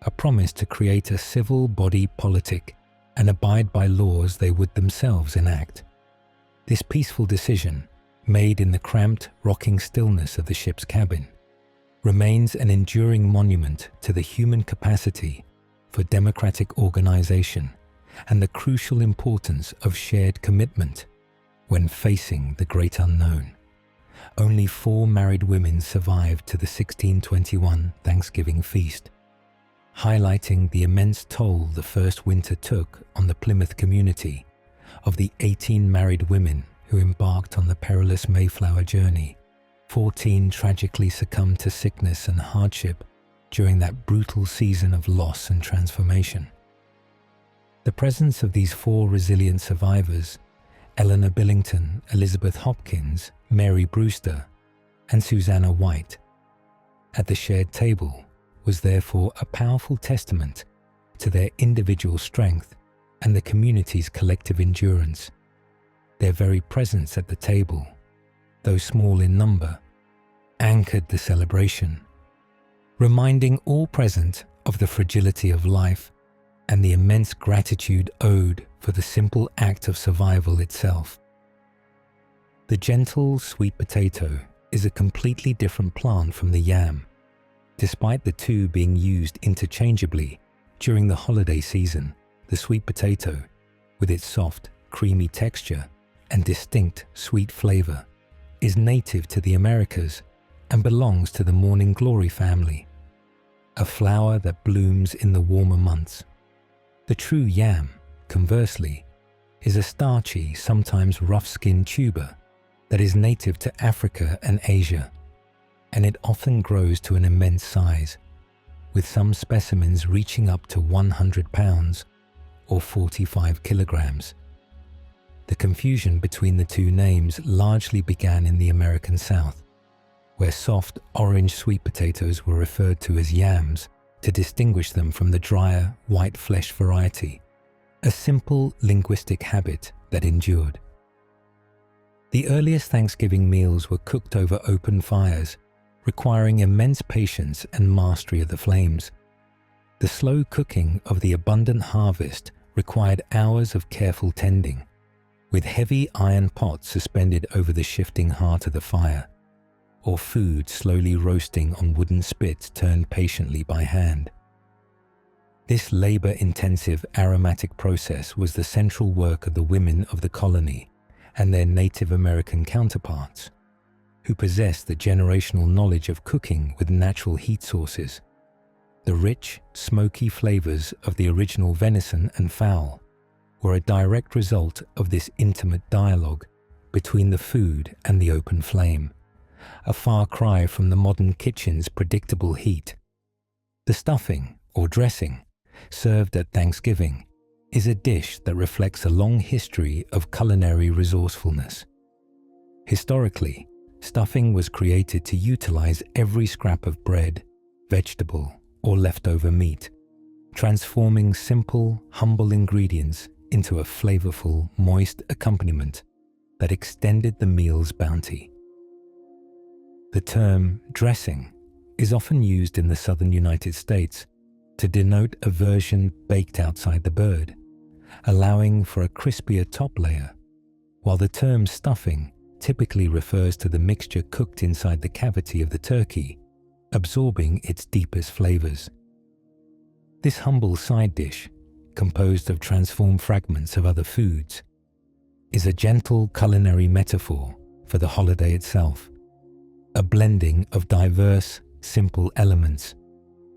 a promise to create a civil body politic and abide by laws they would themselves enact. This peaceful decision, made in the cramped, rocking stillness of the ship's cabin, remains an enduring monument to the human capacity for democratic organization and the crucial importance of shared commitment when facing the great unknown. Only 4 married women survived to the 1621 Thanksgiving feast, highlighting the immense toll the first winter took on the Plymouth community. Of the 18 married women who embarked on the perilous Mayflower journey, 14 tragically succumbed to sickness and hardship during that brutal season of loss and transformation. The presence of these 4 resilient survivors, Eleanor Billington, Elizabeth Hopkins, Mary Brewster, and Susanna White, at the shared table was therefore a powerful testament to their individual strength and the community's collective endurance. Their very presence at the table, though small in number, anchored the celebration, reminding all present of the fragility of life and the immense gratitude owed for the simple act of survival itself. The gentle sweet potato is a completely different plant from the yam, despite the two being used interchangeably during the holiday season. The sweet potato, with its soft, creamy texture and distinct sweet flavor, is native to the Americas and belongs to the morning glory family, a flower that blooms in the warmer months. The true yam, conversely, is a starchy, sometimes rough-skinned tuber that is native to Africa and Asia. and it often grows to an immense size, with some specimens reaching up to 100 pounds or 45 kilograms. The confusion between the two names largely began in the American South, where soft orange sweet potatoes were referred to as yams to distinguish them from the drier white flesh variety, a simple linguistic habit that endured. The earliest Thanksgiving meals were cooked over open fires, requiring immense patience and mastery of the flames. The slow cooking of the abundant harvest required hours of careful tending, with heavy iron pots suspended over the shifting heart of the fire, or food slowly roasting on wooden spits turned patiently by hand. This labor-intensive aromatic process was the central work of the women of the colony and their Native American counterparts, who possessed the generational knowledge of cooking with natural heat sources. The rich, smoky flavors of the original venison and fowl were a direct result of this intimate dialogue between the food and the open flame, a far cry from the modern kitchen's predictable heat. The stuffing, or dressing, served at Thanksgiving is a dish that reflects a long history of culinary resourcefulness. Historically, stuffing was created to utilize every scrap of bread, vegetable, or leftover meat, transforming simple, humble ingredients into a flavorful, moist accompaniment that extended the meal's bounty. The term dressing is often used in the southern United States to denote a version baked outside the bird, allowing for a crispier top layer, while the term stuffing typically refers to the mixture cooked inside the cavity of the turkey, absorbing its deepest flavors. This humble side dish, composed of transformed fragments of other foods, is a gentle culinary metaphor for the holiday itself, a blending of diverse, simple elements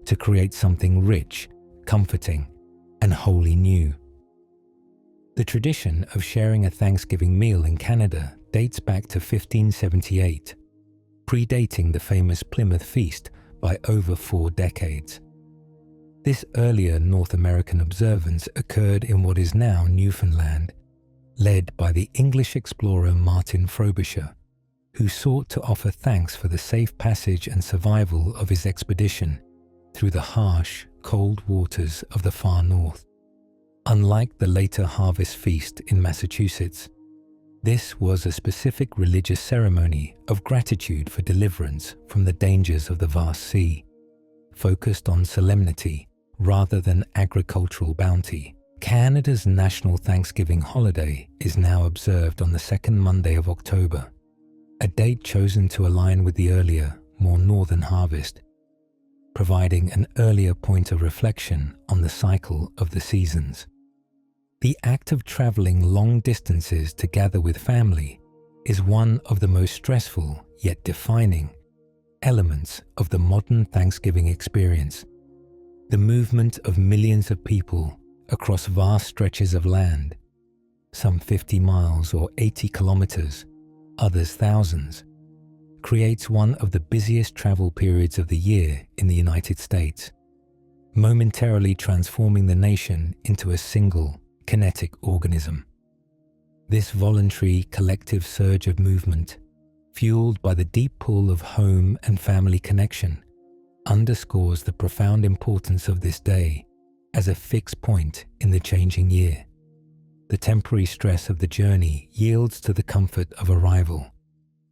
to create something rich, comforting, and wholly new. The tradition of sharing a Thanksgiving meal in Canada dates back to 1578, predating the famous Plymouth Feast by over 4 decades. This earlier North American observance occurred in what is now Newfoundland, led by the English explorer Martin Frobisher, who sought to offer thanks for the safe passage and survival of his expedition through the harsh, cold waters of the far north. Unlike the later Harvest Feast in Massachusetts, this was a specific religious ceremony of gratitude for deliverance from the dangers of the vast sea, focused on solemnity rather than agricultural bounty. Canada's national Thanksgiving holiday is now observed on the second Monday of October, a date chosen to align with the earlier, more northern harvest, providing an earlier point of reflection on the cycle of the seasons. The act of traveling long distances to gather with family is one of the most stressful yet defining elements of the modern Thanksgiving experience. The movement of millions of people across vast stretches of land, some 50 miles or 80 kilometers, others thousands, creates one of the busiest travel periods of the year in the United States, momentarily transforming the nation into a single, kinetic organism. This voluntary, collective surge of movement, fueled by the deep pull of home and family connection, underscores the profound importance of this day as a fixed point in the changing year. The temporary stress of the journey yields to the comfort of arrival,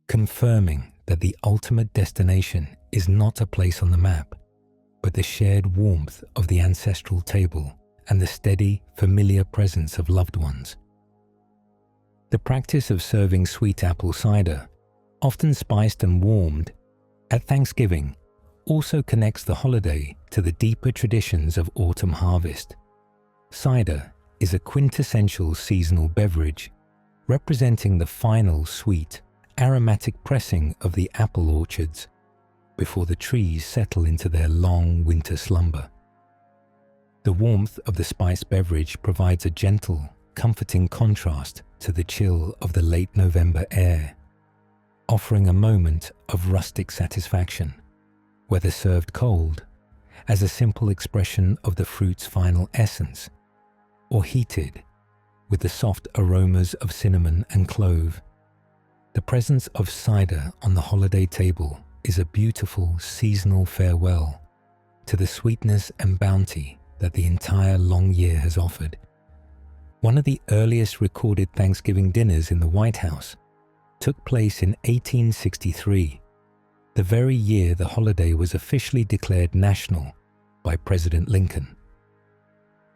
confirming that the ultimate destination is not a place on the map, but the shared warmth of the ancestral table and the steady, familiar presence of loved ones. The practice of serving sweet apple cider, often spiced and warmed, at Thanksgiving also connects the holiday to the deeper traditions of autumn harvest. Cider is a quintessential seasonal beverage, representing the final sweet, aromatic pressing of the apple orchards before the trees settle into their long winter slumber. The warmth of the spiced beverage provides a gentle, comforting contrast to the chill of the late November air. offering a moment of rustic satisfaction, whether served cold, as a simple expression of the fruit's final essence, or heated, with the soft aromas of cinnamon and clove. The presence of cider on the holiday table is a beautiful seasonal farewell to the sweetness and bounty that the entire long year has offered. One of the earliest recorded Thanksgiving dinners in the White House took place in 1863, the very year the holiday was officially declared national by President Lincoln.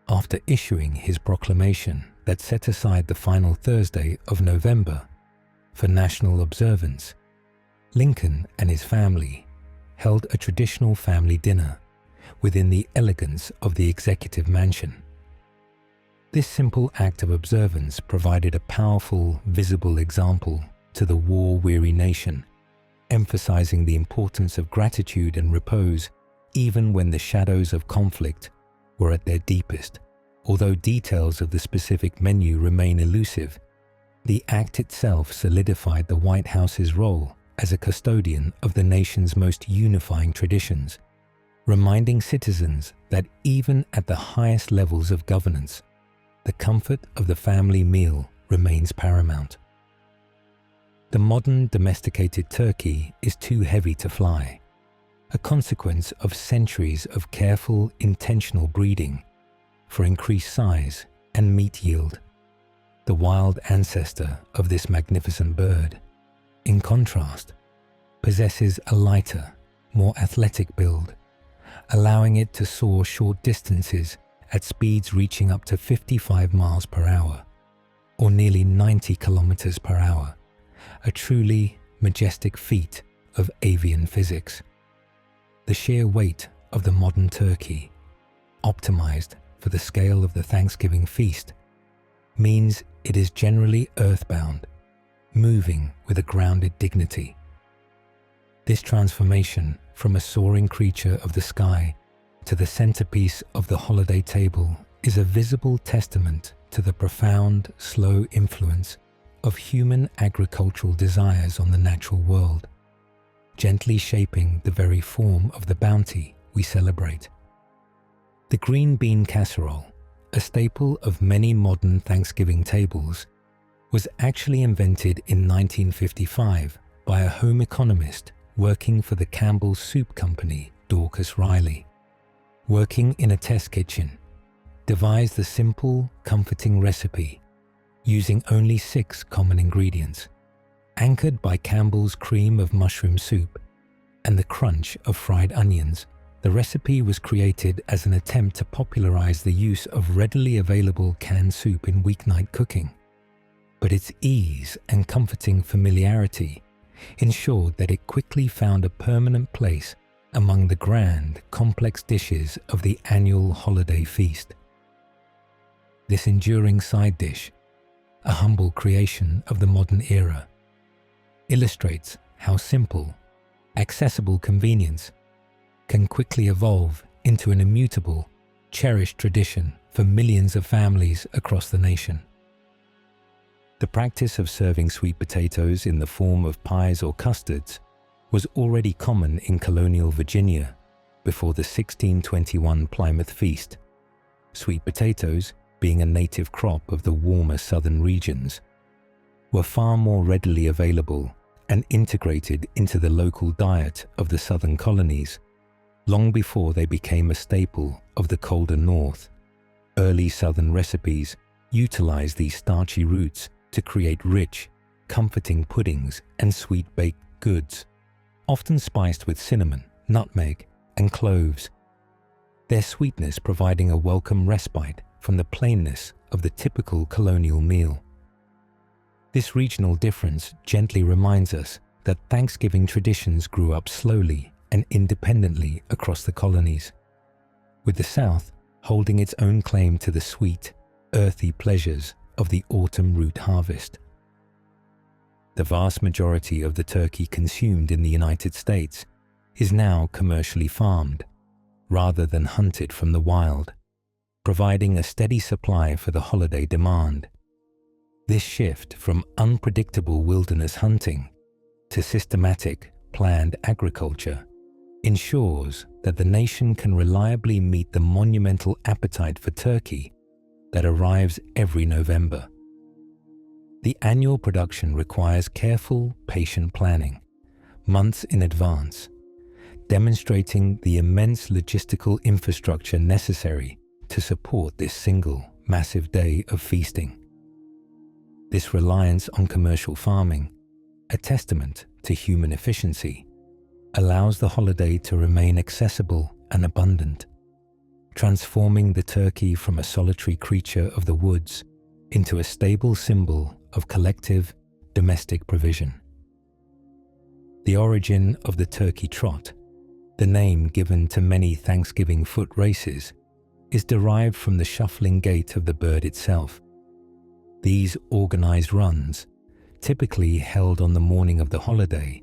After issuing his proclamation that set aside the final Thursday of November for national observance, Lincoln and his family held a traditional family dinner within the elegance of the executive mansion. This simple act of observance provided a powerful, visible example to the war-weary nation, emphasizing the importance of gratitude and repose even when the shadows of conflict were at their deepest. Although details of the specific menu remain elusive, the act itself solidified the White House's role as a custodian of the nation's most unifying traditions, reminding citizens that even at the highest levels of governance, the comfort of the family meal remains paramount. The modern domesticated turkey is too heavy to fly, a consequence of centuries of careful, intentional breeding for increased size and meat yield. The wild ancestor of this magnificent bird, in contrast, possesses a lighter, more athletic build, allowing it to soar short distances at speeds reaching up to 55 miles per hour, or nearly 90 kilometers per hour, a truly majestic feat of avian physics. The sheer weight of the modern turkey, optimized for the scale of the Thanksgiving feast, means it is generally earthbound, moving with a grounded dignity. This transformation from a soaring creature of the sky to the centerpiece of the holiday table is a visible testament to the profound, slow influence of human agricultural desires on the natural world, gently shaping the very form of the bounty we celebrate. The green bean casserole, a staple of many modern Thanksgiving tables, was actually invented in 1955 by a home economist working for the Campbell's Soup Company, Dorcas Riley. Working in a test kitchen, devised the simple, comforting recipe using only 6 common ingredients, anchored by Campbell's cream of mushroom soup and the crunch of fried onions. The recipe was created as an attempt to popularize the use of readily available canned soup in weeknight cooking, but its ease and comforting familiarity ensured that it quickly found a permanent place among the grand, complex dishes of the annual holiday feast. This enduring side dish, a humble creation of the modern era, illustrates how simple, accessible convenience can quickly evolve into an immutable, cherished tradition for millions of families across the nation. The practice of serving sweet potatoes in the form of pies or custards was already common in colonial Virginia before the 1621 Plymouth Feast. Sweet potatoes, being a native crop of the warmer southern regions, were far more readily available and integrated into the local diet of the southern colonies long before they became a staple of the colder north. Early southern recipes utilized these starchy roots to create rich, comforting puddings and sweet baked goods, often spiced with cinnamon, nutmeg, and cloves, their sweetness providing a welcome respite from the plainness of the typical colonial meal. This regional difference gently reminds us that Thanksgiving traditions grew up slowly and independently across the colonies, with the South holding its own claim to the sweet, earthy pleasures of the autumn root harvest. The vast majority of the turkey consumed in the United States is now commercially farmed, rather than hunted from the wild, providing a steady supply for the holiday demand. This shift from unpredictable wilderness hunting to systematic, planned agriculture ensures that the nation can reliably meet the monumental appetite for turkey that arrives every November. The annual production requires careful, patient planning, months in advance, demonstrating the immense logistical infrastructure necessary to support this single, massive day of feasting. This reliance on commercial farming, a testament to human efficiency, allows the holiday to remain accessible and abundant, transforming the turkey from a solitary creature of the woods into a stable symbol of collective, domestic provision. The origin of the turkey trot, the name given to many Thanksgiving foot races, is derived from the shuffling gait of the bird itself. These organized runs, typically held on the morning of the holiday,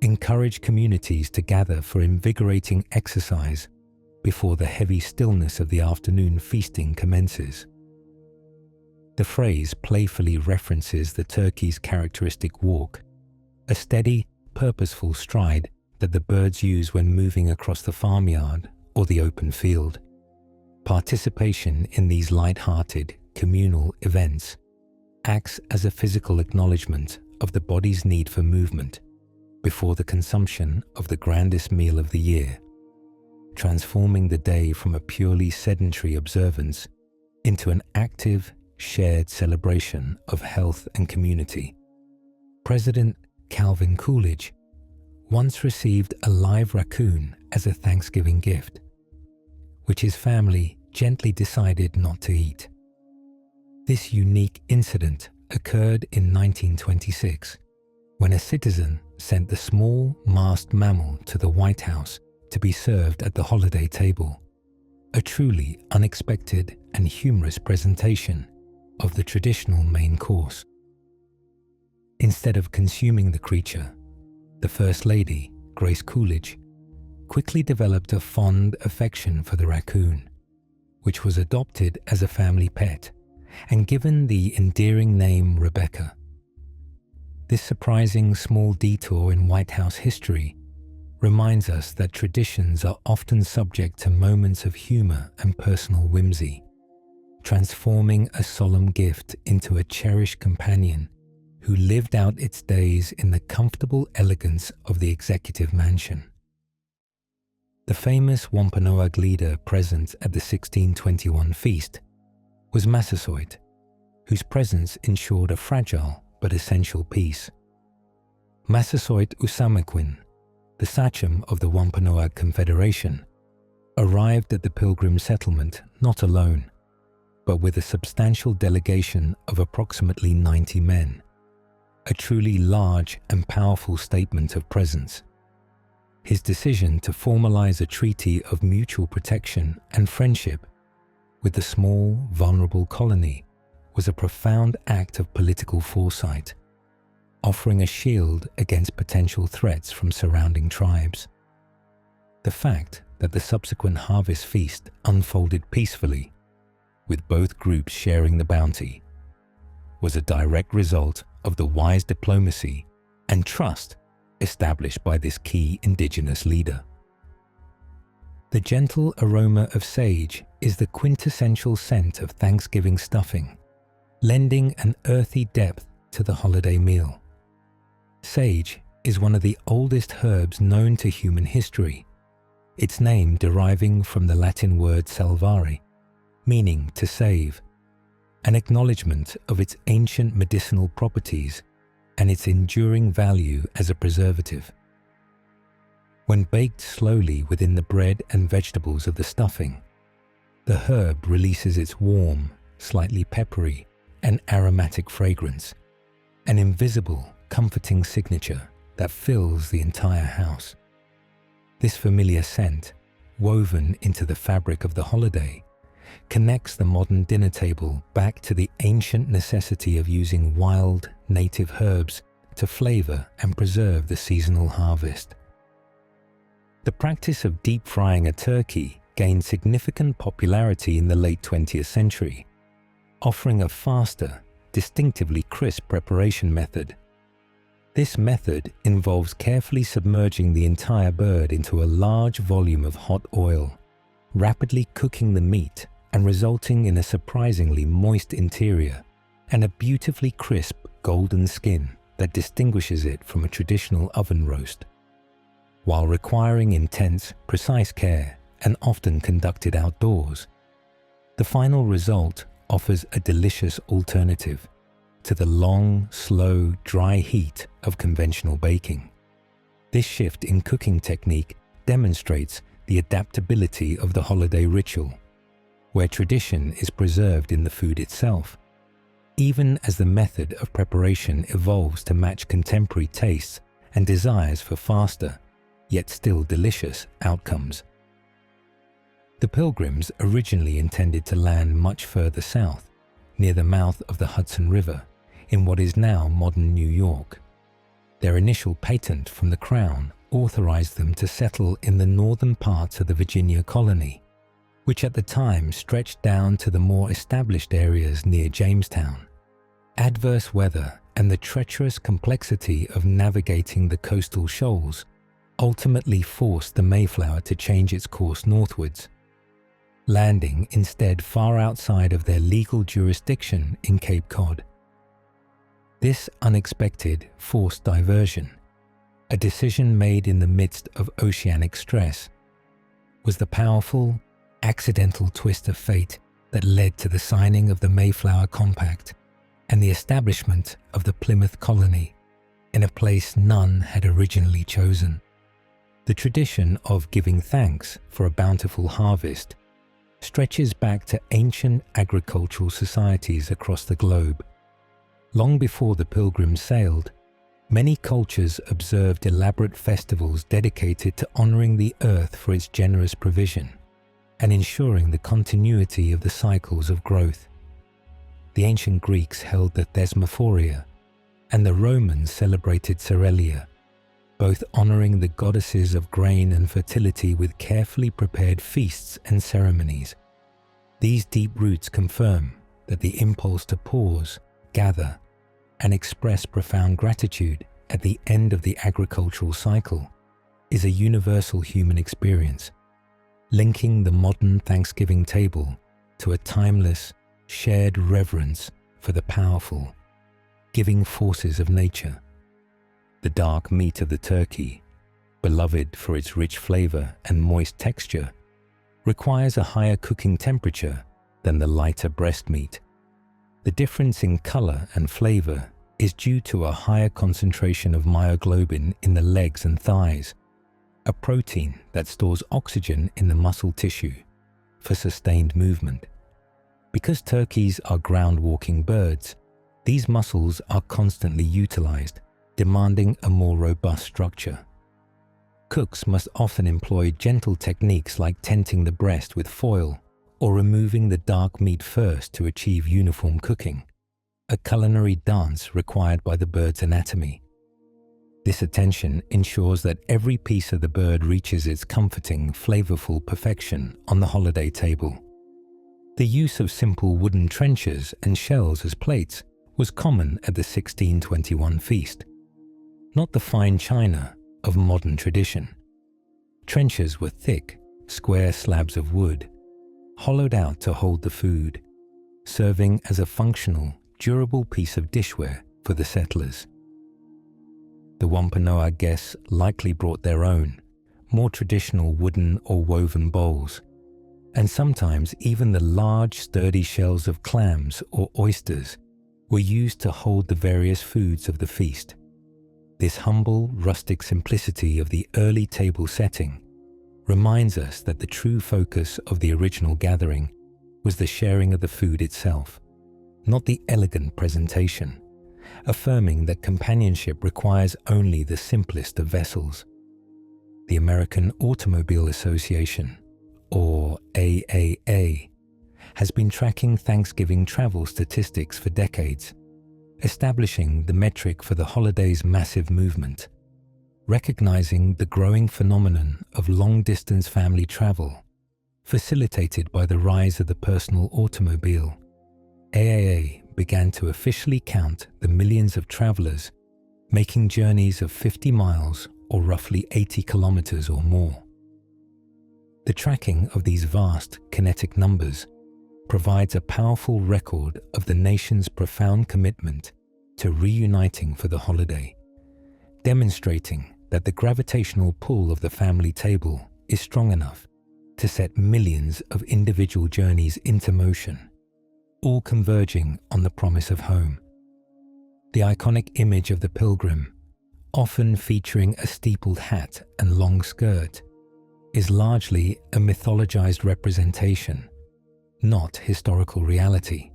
encourage communities to gather for invigorating exercise before the heavy stillness of the afternoon feasting commences. The phrase playfully references the turkey's characteristic walk, a steady, purposeful stride that the birds use when moving across the farmyard or the open field. Participation in these light-hearted, communal events acts as a physical acknowledgement of the body's need for movement before the consumption of the grandest meal of the year, transforming the day from a purely sedentary observance into an active, shared celebration of health and community. President Calvin Coolidge once received a live raccoon as a Thanksgiving gift, which his family gently decided not to eat. This unique incident occurred in 1926, when a citizen sent the small masked mammal to the White House to be served at the holiday table, a truly unexpected and humorous presentation of the traditional main course. Instead of consuming the creature, the First Lady, Grace Coolidge, quickly developed a fond affection for the raccoon, which was adopted as a family pet and given the endearing name Rebecca. This surprising small detour in White House history reminds us that traditions are often subject to moments of humor and personal whimsy, transforming a solemn gift into a cherished companion who lived out its days in the comfortable elegance of the executive mansion. The famous Wampanoag leader present at the 1621 feast was Massasoit, whose presence ensured a fragile but essential peace. Massasoit Usamequin, the sachem of the Wampanoag Confederation, arrived at the Pilgrim settlement not alone, but with a substantial delegation of approximately 90 men, a truly large and powerful statement of presence. His decision to formalize a treaty of mutual protection and friendship with the small, vulnerable colony was a profound act of political foresight, offering a shield against potential threats from surrounding tribes. The fact that the subsequent harvest feast unfolded peacefully, with both groups sharing the bounty, was a direct result of the wise diplomacy and trust established by this key indigenous leader. The gentle aroma of sage is the quintessential scent of Thanksgiving stuffing, lending an earthy depth to the holiday meal. Sage is one of the oldest herbs known to human history, its name deriving from the Latin word salvare, meaning to save, an acknowledgement of its ancient medicinal properties and its enduring value as a preservative. When baked slowly within the bread and vegetables of the stuffing, the herb releases its warm, slightly peppery, and aromatic fragrance, an invisible, comforting signature that fills the entire house. This familiar scent, woven into the fabric of the holiday, connects the modern dinner table back to the ancient necessity of using wild, native herbs to flavor and preserve the seasonal harvest. The practice of deep frying a turkey gained significant popularity in the late 20th century, offering a faster, distinctively crisp preparation method. This method involves carefully submerging the entire bird into a large volume of hot oil, rapidly cooking the meat and resulting in a surprisingly moist interior and a beautifully crisp golden skin that distinguishes it from a traditional oven roast. While requiring intense, precise care and often conducted outdoors, the final result offers a delicious alternative to the long, slow, dry heat of conventional baking. This shift in cooking technique demonstrates the adaptability of the holiday ritual, where tradition is preserved in the food itself, even as the method of preparation evolves to match contemporary tastes and desires for faster, yet still delicious outcomes. The Pilgrims originally intended to land much further south, near the mouth of the Hudson River, in what is now modern New York. Their initial patent from the Crown authorized them to settle in the northern parts of the Virginia colony, which at the time stretched down to the more established areas near Jamestown. Adverse weather and the treacherous complexity of navigating the coastal shoals ultimately forced the Mayflower to change its course northwards, landing instead far outside of their legal jurisdiction in Cape Cod. This unexpected forced diversion, a decision made in the midst of oceanic stress, was the powerful, accidental twist of fate that led to the signing of the Mayflower Compact and the establishment of the Plymouth colony in a place none had originally chosen. The tradition of giving thanks for a bountiful harvest stretches back to ancient agricultural societies across the globe. Long before the Pilgrims sailed, many cultures observed elaborate festivals dedicated to honoring the earth for its generous provision and ensuring the continuity of the cycles of growth. The ancient Greeks held the Thesmophoria, and the Romans celebrated Cerealia, both honoring the goddesses of grain and fertility with carefully prepared feasts and ceremonies. These deep roots confirm that the impulse to pause, gather, and express profound gratitude at the end of the agricultural cycle is a universal human experience, linking the modern Thanksgiving table to a timeless, shared reverence for the powerful, giving forces of nature. The dark meat of the turkey, beloved for its rich flavor and moist texture, requires a higher cooking temperature than the lighter breast meat. The difference in color and flavor is due to a higher concentration of myoglobin in the legs and thighs, a protein that stores oxygen in the muscle tissue for sustained movement. Because turkeys are ground-walking birds, these muscles are constantly utilized, demanding a more robust structure. Cooks must often employ gentle techniques like tenting the breast with foil or removing the dark meat first to achieve uniform cooking, a culinary dance required by the bird's anatomy. This attention ensures that every piece of the bird reaches its comforting, flavorful perfection on the holiday table. The use of simple wooden trenchers and shells as plates was common at the 1621 feast, not the fine china of modern tradition. Trenchers were thick, square slabs of wood, hollowed out to hold the food, serving as a functional, durable piece of dishware for the settlers. The Wampanoag guests likely brought their own, more traditional wooden or woven bowls, and sometimes even the large, sturdy shells of clams or oysters were used to hold the various foods of the feast. This humble, rustic simplicity of the early table setting reminds us that the true focus of the original gathering was the sharing of the food itself, not the elegant presentation, affirming that companionship requires only the simplest of vessels. The American Automobile Association, or AAA, has been tracking Thanksgiving travel statistics for decades, establishing the metric for the holiday's massive movement. Recognizing the growing phenomenon of long-distance family travel, facilitated by the rise of the personal automobile, AAA began to officially count the millions of travelers making journeys of 50 miles or roughly 80 kilometers or more. The tracking of these vast kinetic numbers provides a powerful record of the nation's profound commitment to reuniting for the holiday, demonstrating that the gravitational pull of the family table is strong enough to set millions of individual journeys into motion, all converging on the promise of home. The iconic image of the pilgrim, often featuring a steepled hat and long skirt, is largely a mythologized representation, not historical reality.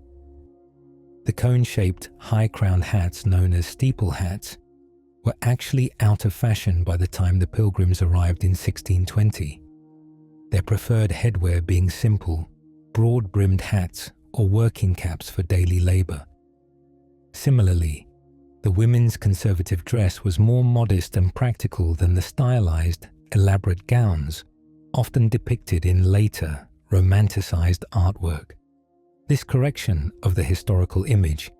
The cone-shaped, high-crowned hats known as steeple hats were actually out of fashion by the time the Pilgrims arrived in 1620, their preferred headwear being simple, broad-brimmed hats or working caps for daily labor. Similarly, the women's conservative dress was more modest and practical than the stylized, elaborate gowns often depicted in later, romanticized artwork. This correction of the historical image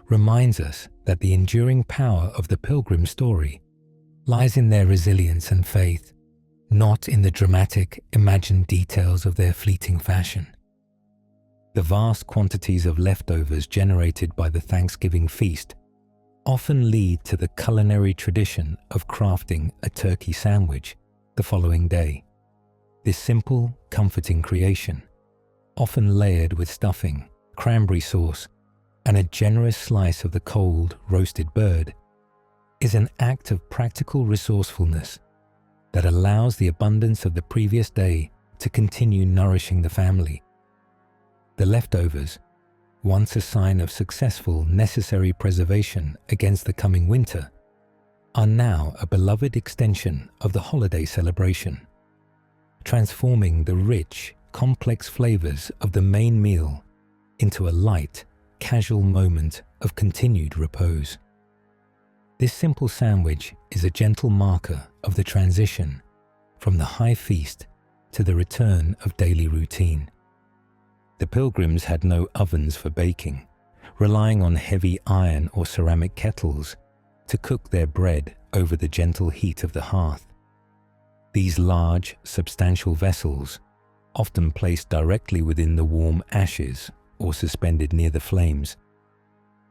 reminds us that the enduring power of the Pilgrim story lies in their resilience and faith, not in the dramatic, imagined details of their fleeting fashion. The vast quantities of leftovers generated by the Thanksgiving feast often lead to the culinary tradition of crafting a turkey sandwich the following day. This simple, comforting creation, often layered with stuffing, cranberry sauce, and a generous slice of the cold, roasted bird, is an act of practical resourcefulness that allows the abundance of the previous day to continue nourishing the family. The leftovers, once a sign of successful, necessary preservation against the coming winter, are now a beloved extension of the holiday celebration, transforming the rich, complex flavors of the main meal into a light, casual moment of continued repose. This simple sandwich is a gentle marker of the transition from the high feast to the return of daily routine. The Pilgrims had no ovens for baking, relying on heavy iron or ceramic kettles to cook their bread over the gentle heat of the hearth. These large, substantial vessels, often placed directly within the warm ashes or suspended near the flames,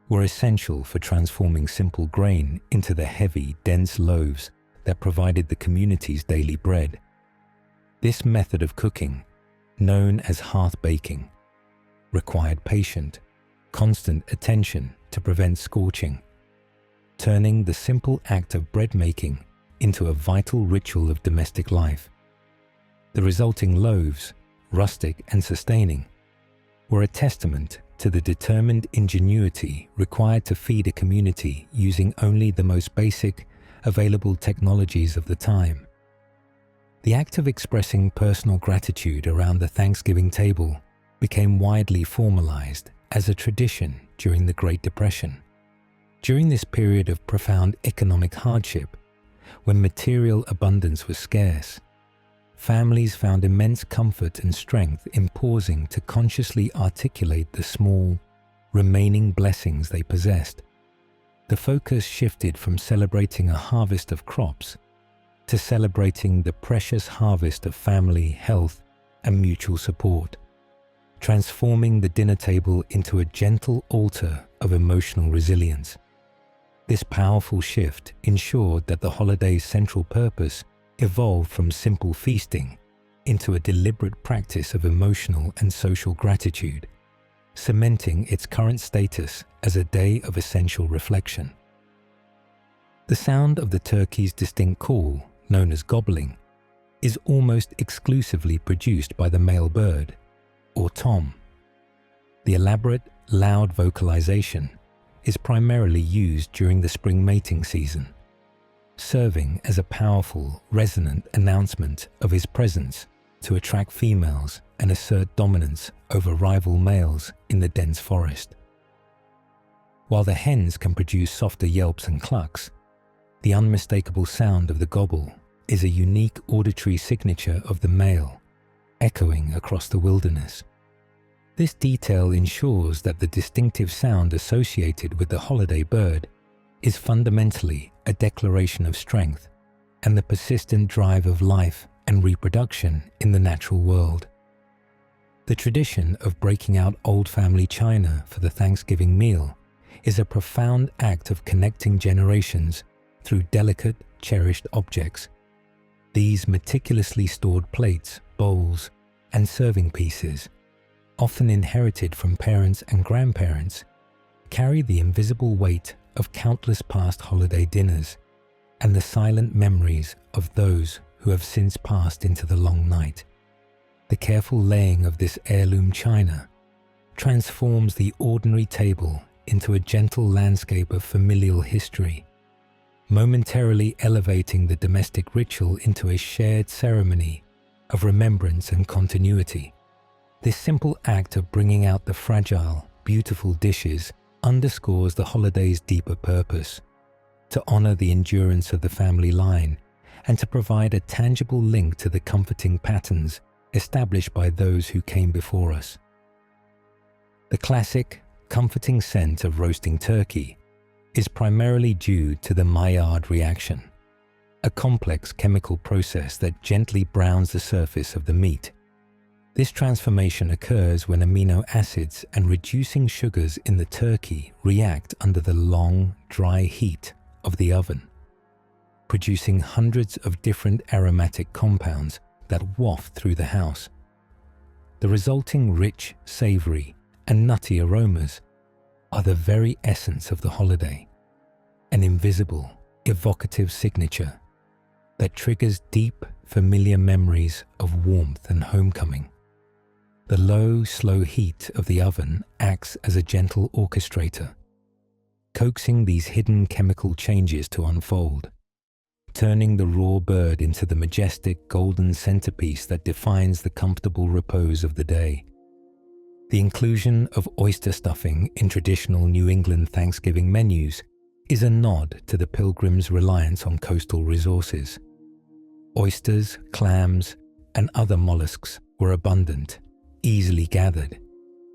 were essential for transforming simple grain into the heavy, dense loaves that provided the community's daily bread. This method of cooking, known as hearth baking, required patient, constant attention to prevent scorching, turning the simple act of bread making into a vital ritual of domestic life. The resulting loaves, rustic and sustaining, were a testament to the determined ingenuity required to feed a community using only the most basic, available technologies of the time. The act of expressing personal gratitude around the Thanksgiving table became widely formalized as a tradition during the Great Depression. During this period of profound economic hardship, when material abundance was scarce, families found immense comfort and strength in pausing to consciously articulate the small, remaining blessings they possessed. The focus shifted from celebrating a harvest of crops to celebrating the precious harvest of family, health, and mutual support, transforming the dinner table into a gentle altar of emotional resilience. This powerful shift ensured that the holiday's central purpose evolved from simple feasting into a deliberate practice of emotional and social gratitude, cementing its current status as a day of essential reflection. The sound of the turkey's distinct call, known as gobbling, is almost exclusively produced by the male bird, or tom. The elaborate, loud vocalization is primarily used during the spring mating season, serving as a powerful, resonant announcement of his presence to attract females and assert dominance over rival males in the dense forest. While the hens can produce softer yelps and clucks, the unmistakable sound of the gobble is a unique auditory signature of the male, echoing across the wilderness. This detail ensures that the distinctive sound associated with the holiday bird is fundamentally a declaration of strength and the persistent drive of life and reproduction in the natural world. The tradition of breaking out old family china for the Thanksgiving meal is a profound act of connecting generations through delicate, cherished objects. These meticulously stored plates, bowls, and serving pieces, often inherited from parents and grandparents, carry the invisible weight of countless past holiday dinners and the silent memories of those who have since passed into the long night. The careful laying of this heirloom china transforms the ordinary table into a gentle landscape of familial history, momentarily elevating the domestic ritual into a shared ceremony of remembrance and continuity. This simple act of bringing out the fragile, beautiful dishes underscores the holiday's deeper purpose: to honor the endurance of the family line and to provide a tangible link to the comforting patterns established by those who came before us. The classic, comforting scent of roasting turkey is primarily due to the Maillard reaction, a complex chemical process that gently browns the surface of the meat. This transformation occurs when amino acids and reducing sugars in the turkey react under the long, dry heat of the oven, producing hundreds of different aromatic compounds that waft through the house. The resulting rich, savory, and nutty aromas are the very essence of the holiday, an invisible, evocative signature that triggers deep, familiar memories of warmth and homecoming. The low, slow heat of the oven acts as a gentle orchestrator, coaxing these hidden chemical changes to unfold, turning the raw bird into the majestic golden centerpiece that defines the comfortable repose of the day. The inclusion of oyster stuffing in traditional New England Thanksgiving menus is a nod to the Pilgrims' reliance on coastal resources. Oysters, clams, and other mollusks were abundant, easily gathered,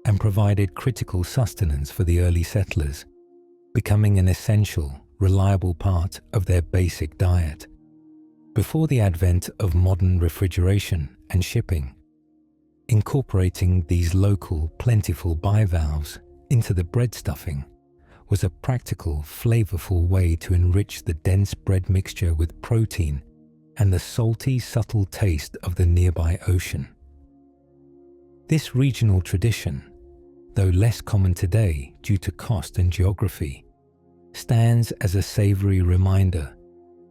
and provided critical sustenance for the early settlers, becoming an essential, reliable part of their basic diet. Before the advent of modern refrigeration and shipping, incorporating these local, plentiful bivalves into the bread stuffing was a practical, flavorful way to enrich the dense bread mixture with protein and the salty, subtle taste of the nearby ocean. This regional tradition, though less common today due to cost and geography, stands as a savory reminder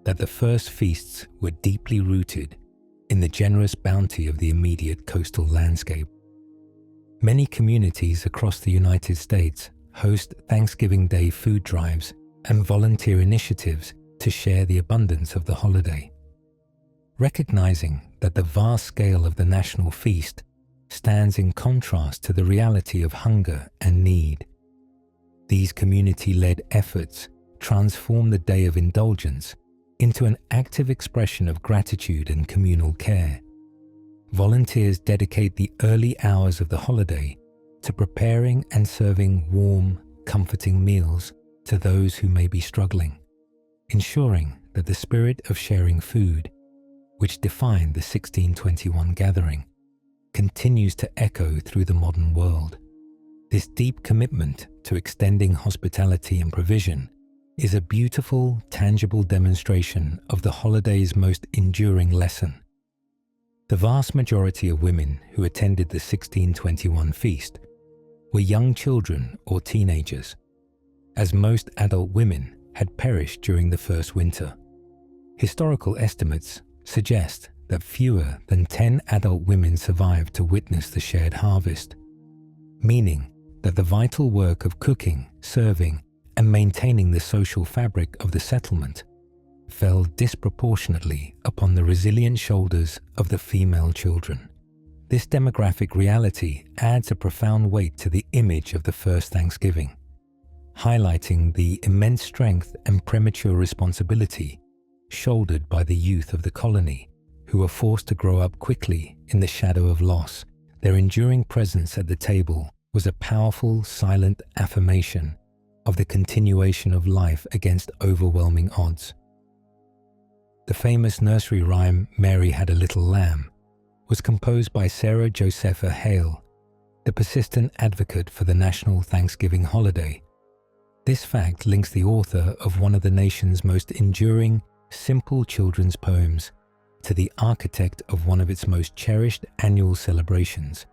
that the first feasts were deeply rooted in the generous bounty of the immediate coastal landscape. Many communities across the United States host Thanksgiving Day food drives and volunteer initiatives to share the abundance of the holiday. Recognizing that the vast scale of the national feast stands in contrast to the reality of hunger and need, these community-led efforts transform the day of indulgence into an active expression of gratitude and communal care. Volunteers dedicate the early hours of the holiday to preparing and serving warm, comforting meals to those who may be struggling, ensuring that the spirit of sharing food, which defined the 1621 gathering, continues to echo through the modern world. This deep commitment to extending hospitality and provision is a beautiful, tangible demonstration of the holiday's most enduring lesson. The vast majority of women who attended the 1621 feast were young children or teenagers, as most adult women had perished during the first winter. Historical estimates suggest that fewer than 10 adult women survived to witness the shared harvest, meaning that the vital work of cooking, serving, and maintaining the social fabric of the settlement fell disproportionately upon the resilient shoulders of the female children. This demographic reality adds a profound weight to the image of the first Thanksgiving, highlighting the immense strength and premature responsibility shouldered by the youth of the colony, who were forced to grow up quickly in the shadow of loss. Their enduring presence at the table was a powerful, silent affirmation of the continuation of life against overwhelming odds. The famous nursery rhyme, "Mary Had a Little Lamb," was composed by Sarah Josepha Hale, the persistent advocate for the national Thanksgiving holiday. This fact links the author of one of the nation's most enduring, simple children's poems to the architect of one of its most cherished annual celebrations.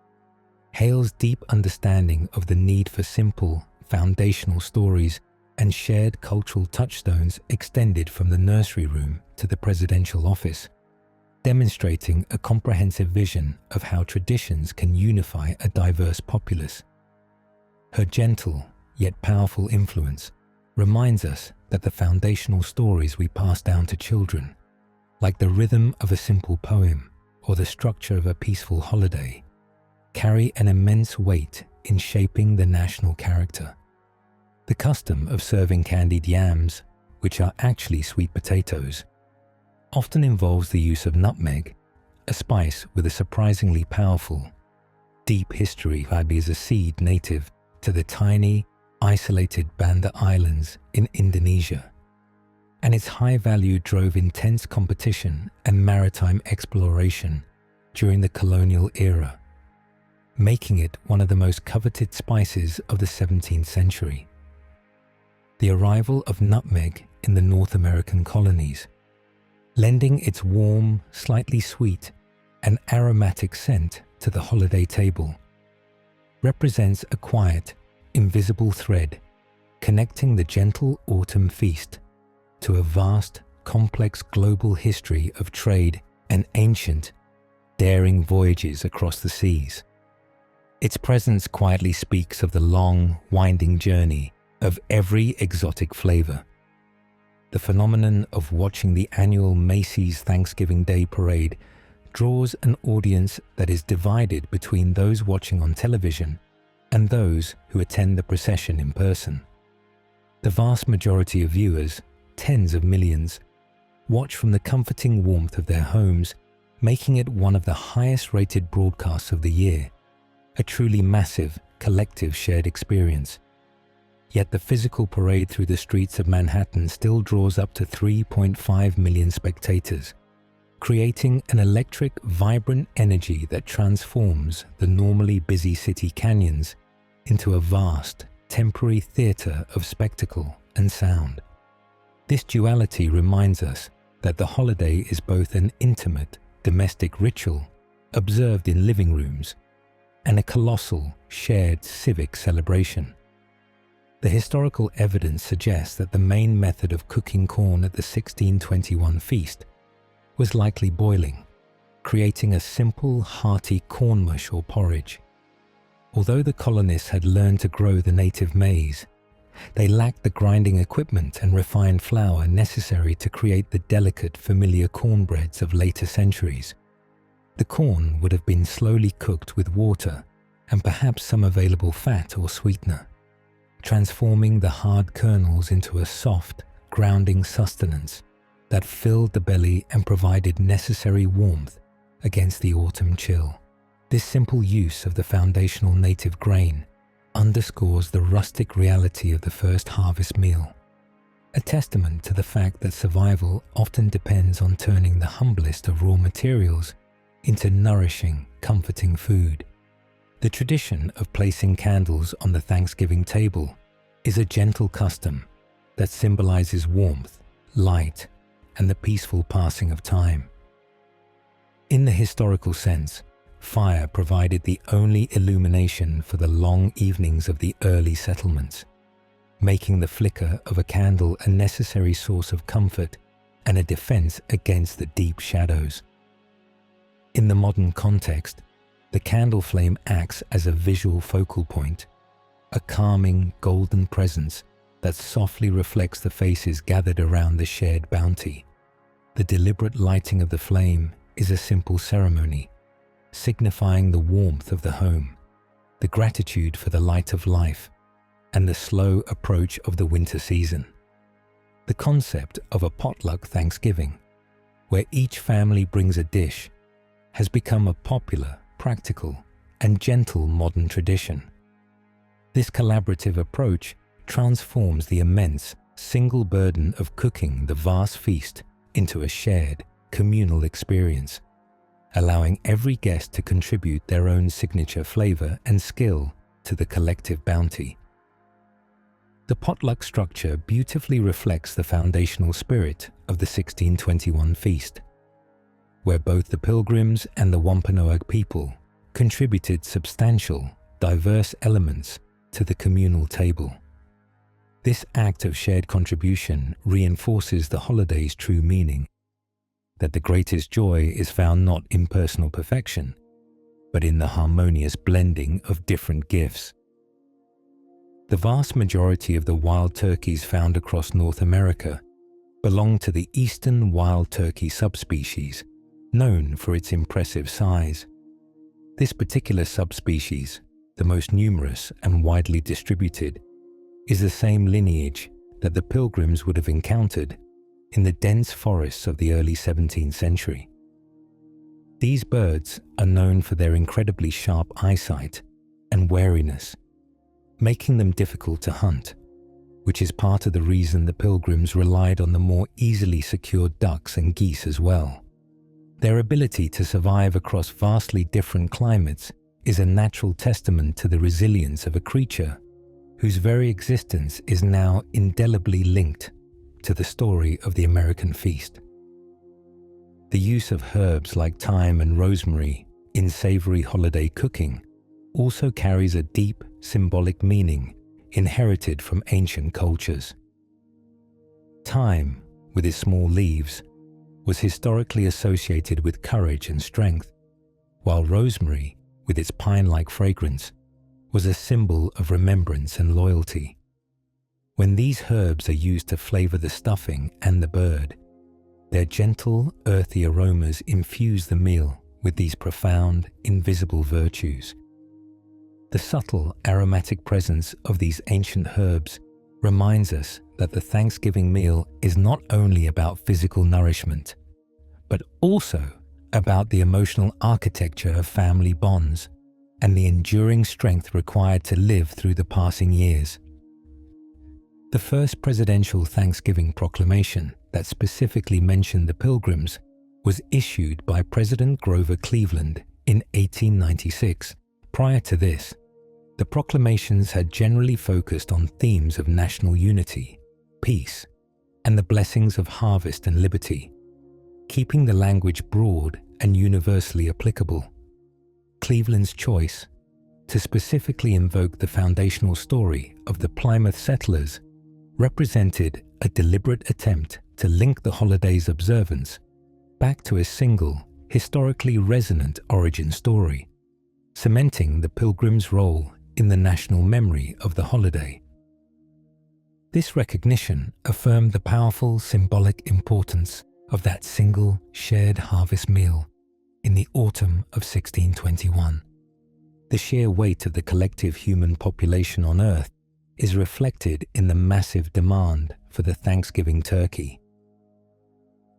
Hale's deep understanding of the need for simple, foundational stories and shared cultural touchstones extended from the nursery room to the presidential office, demonstrating a comprehensive vision of how traditions can unify a diverse populace. Her gentle yet powerful influence reminds us that the foundational stories we pass down to children, like the rhythm of a simple poem or the structure of a peaceful holiday, carry an immense weight in shaping the national character. The custom of serving candied yams, which are actually sweet potatoes, often involves the use of nutmeg, a spice with a surprisingly powerful, deep history. Nutmeg is a seed native to the tiny, isolated Banda Islands in Indonesia, and its high value drove intense competition and maritime exploration during the colonial era, making it one of the most coveted spices of the 17th century. The arrival of nutmeg in the North American colonies, lending its warm, slightly sweet, and aromatic scent to the holiday table, represents a quiet, invisible thread connecting the gentle autumn feast to a vast, complex global history of trade and ancient, daring voyages across the seas. Its presence quietly speaks of the long, winding journey of every exotic flavor. The phenomenon of watching the annual Macy's Thanksgiving Day Parade draws an audience that is divided between those watching on television and those who attend the procession in person. The vast majority of viewers, tens of millions, watch from the comforting warmth of their homes, making it one of the highest-rated broadcasts of the year, a truly massive, collective shared experience. Yet the physical parade through the streets of Manhattan still draws up to 3.5 million spectators, creating an electric, vibrant energy that transforms the normally busy city canyons into a vast, temporary theater of spectacle and sound. This duality reminds us that the holiday is both an intimate, domestic ritual observed in living rooms and a colossal, shared civic celebration. The historical evidence suggests that the main method of cooking corn at the 1621 feast was likely boiling, creating a simple, hearty corn mush or porridge. Although the colonists had learned to grow the native maize, they lacked the grinding equipment and refined flour necessary to create the delicate, familiar cornbreads of later centuries. The corn would have been slowly cooked with water and perhaps some available fat or sweetener, transforming the hard kernels into a soft, grounding sustenance that filled the belly and provided necessary warmth against the autumn chill. This simple use of the foundational native grain underscores the rustic reality of the first harvest meal, a testament to the fact that survival often depends on turning the humblest of raw materials into nourishing, comforting food. The tradition of placing candles on the Thanksgiving table is a gentle custom that symbolizes warmth, light, and the peaceful passing of time. In the historical sense, fire provided the only illumination for the long evenings of the early settlements, making the flicker of a candle a necessary source of comfort and a defense against the deep shadows. In the modern context, the candle flame acts as a visual focal point, a calming, golden presence that softly reflects the faces gathered around the shared bounty. The deliberate lighting of the flame is a simple ceremony, signifying the warmth of the home, the gratitude for the light of life, and the slow approach of the winter season. The concept of a potluck Thanksgiving, where each family brings a dish, has become a popular, practical, and gentle modern tradition. This collaborative approach transforms the immense, single burden of cooking the vast feast into a shared, communal experience, allowing every guest to contribute their own signature flavor and skill to the collective bounty. The potluck structure beautifully reflects the foundational spirit of the 1621 feast, where both the Pilgrims and the Wampanoag people contributed substantial, diverse elements to the communal table. This act of shared contribution reinforces the holiday's true meaning, that the greatest joy is found not in personal perfection, but in the harmonious blending of different gifts. The vast majority of the wild turkeys found across North America belong to the eastern wild turkey subspecies, known for its impressive size. This particular subspecies, the most numerous and widely distributed, is the same lineage that the Pilgrims would have encountered in the dense forests of the early 17th century. These birds are known for their incredibly sharp eyesight and wariness, making them difficult to hunt, which is part of the reason the Pilgrims relied on the more easily secured ducks and geese as well. Their ability to survive across vastly different climates is a natural testament to the resilience of a creature whose very existence is now indelibly linked to the story of the American feast. The use of herbs like thyme and rosemary in savory holiday cooking also carries a deep symbolic meaning inherited from ancient cultures. Thyme, with its small leaves, was historically associated with courage and strength, while rosemary, with its pine-like fragrance, was a symbol of remembrance and loyalty. When these herbs are used to flavor the stuffing and the bird, their gentle, earthy aromas infuse the meal with these profound, invisible virtues. The subtle, aromatic presence of these ancient herbs reminds us that the Thanksgiving meal is not only about physical nourishment, but also about the emotional architecture of family bonds and the enduring strength required to live through the passing years. The first presidential Thanksgiving proclamation that specifically mentioned the Pilgrims was issued by President Grover Cleveland in 1896. Prior to this, the proclamations had generally focused on themes of national unity, peace, and the blessings of harvest and liberty, keeping the language broad and universally applicable. Cleveland's choice to specifically invoke the foundational story of the Plymouth settlers represented a deliberate attempt to link the holiday's observance back to a single, historically resonant origin story, cementing the Pilgrims' role in the national memory of the holiday. This recognition affirmed the powerful symbolic importance of that single shared harvest meal in the autumn of 1621. The sheer weight of the collective human population on Earth is reflected in the massive demand for the Thanksgiving turkey.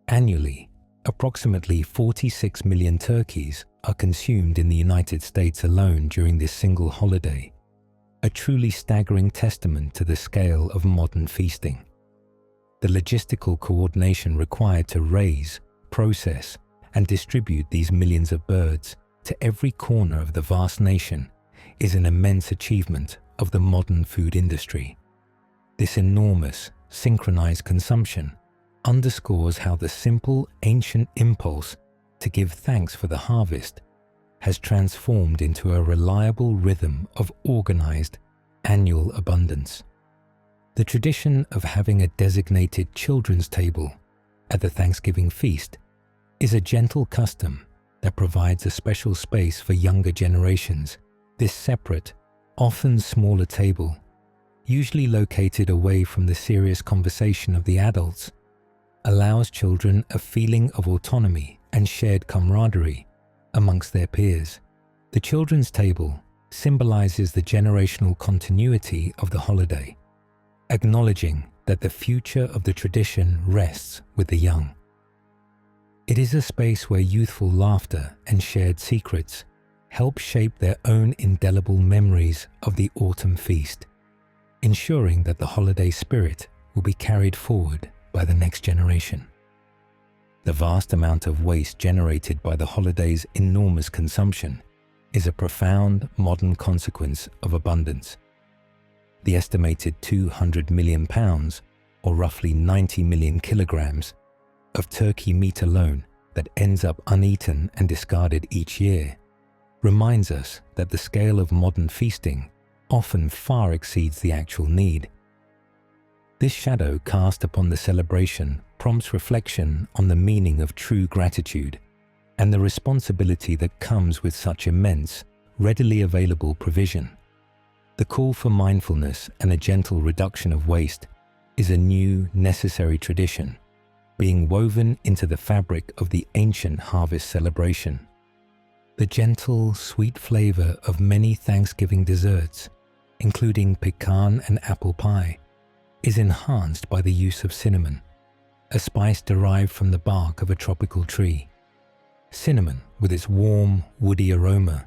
Annually, approximately 46 million turkeys are consumed in the United States alone during this single holiday, a truly staggering testament to the scale of modern feasting. The logistical coordination required to raise, process, and distribute these millions of birds to every corner of the vast nation is an immense achievement of the modern food industry. This enormous, synchronized consumption underscores how the simple ancient impulse to give thanks for the harvest has transformed into a reliable rhythm of organized annual abundance. The tradition of having a designated children's table at the Thanksgiving feast is a gentle custom that provides a special space for younger generations. This separate, often smaller table, usually located away from the serious conversation of the adults, allows children a feeling of autonomy and shared camaraderie amongst their peers. The children's table symbolizes the generational continuity of the holiday, acknowledging that the future of the tradition rests with the young. It is a space where youthful laughter and shared secrets help shape their own indelible memories of the autumn feast. ensuring that the holiday spirit will be carried forward by the next generation. The vast amount of waste generated by the holiday's enormous consumption is a profound modern consequence of abundance. The estimated 200 million pounds, or roughly 90 million kilograms, of turkey meat alone that ends up uneaten and discarded each year reminds us that the scale of modern feasting often far exceeds the actual need. This shadow cast upon the celebration prompts reflection on the meaning of true gratitude and the responsibility that comes with such immense, readily available provision. The call for mindfulness and a gentle reduction of waste is a new, necessary tradition, being woven into the fabric of the ancient harvest celebration. The gentle, sweet flavor of many Thanksgiving desserts, including pecan and apple pie, is enhanced by the use of cinnamon, a spice derived from the bark of a tropical tree. Cinnamon, with its warm, woody aroma,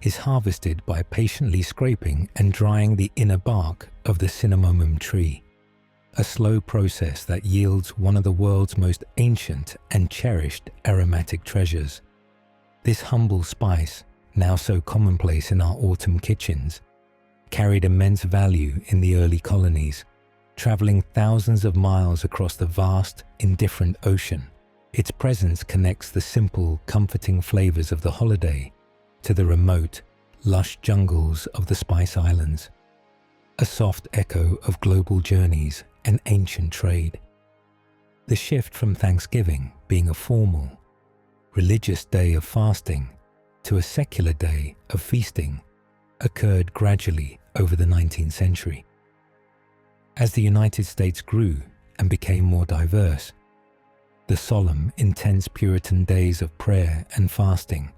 is harvested by patiently scraping and drying the inner bark of the cinnamomum tree, a slow process that yields one of the world's most ancient and cherished aromatic treasures. This humble spice, now so commonplace in our autumn kitchens, carried immense value in the early colonies. Traveling thousands of miles across the vast, indifferent ocean, its presence connects the simple, comforting flavors of the holiday to the remote, lush jungles of the Spice Islands, a soft echo of global journeys and ancient trade. The shift from Thanksgiving being a formal, religious day of fasting to a secular day of feasting occurred gradually over the 19th century. As the United States grew and became more diverse, the solemn, intense Puritan days of prayer and fasting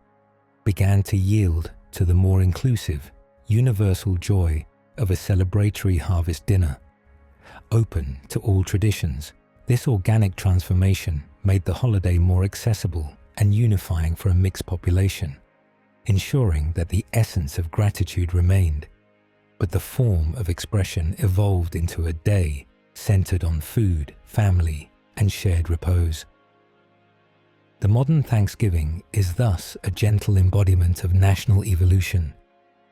began to yield to the more inclusive, universal joy of a celebratory harvest dinner. Open to all traditions, this organic transformation made the holiday more accessible and unifying for a mixed population, ensuring that the essence of gratitude remained, but the form of expression evolved into a day centered on food, family, and shared repose. The modern Thanksgiving is thus a gentle embodiment of national evolution,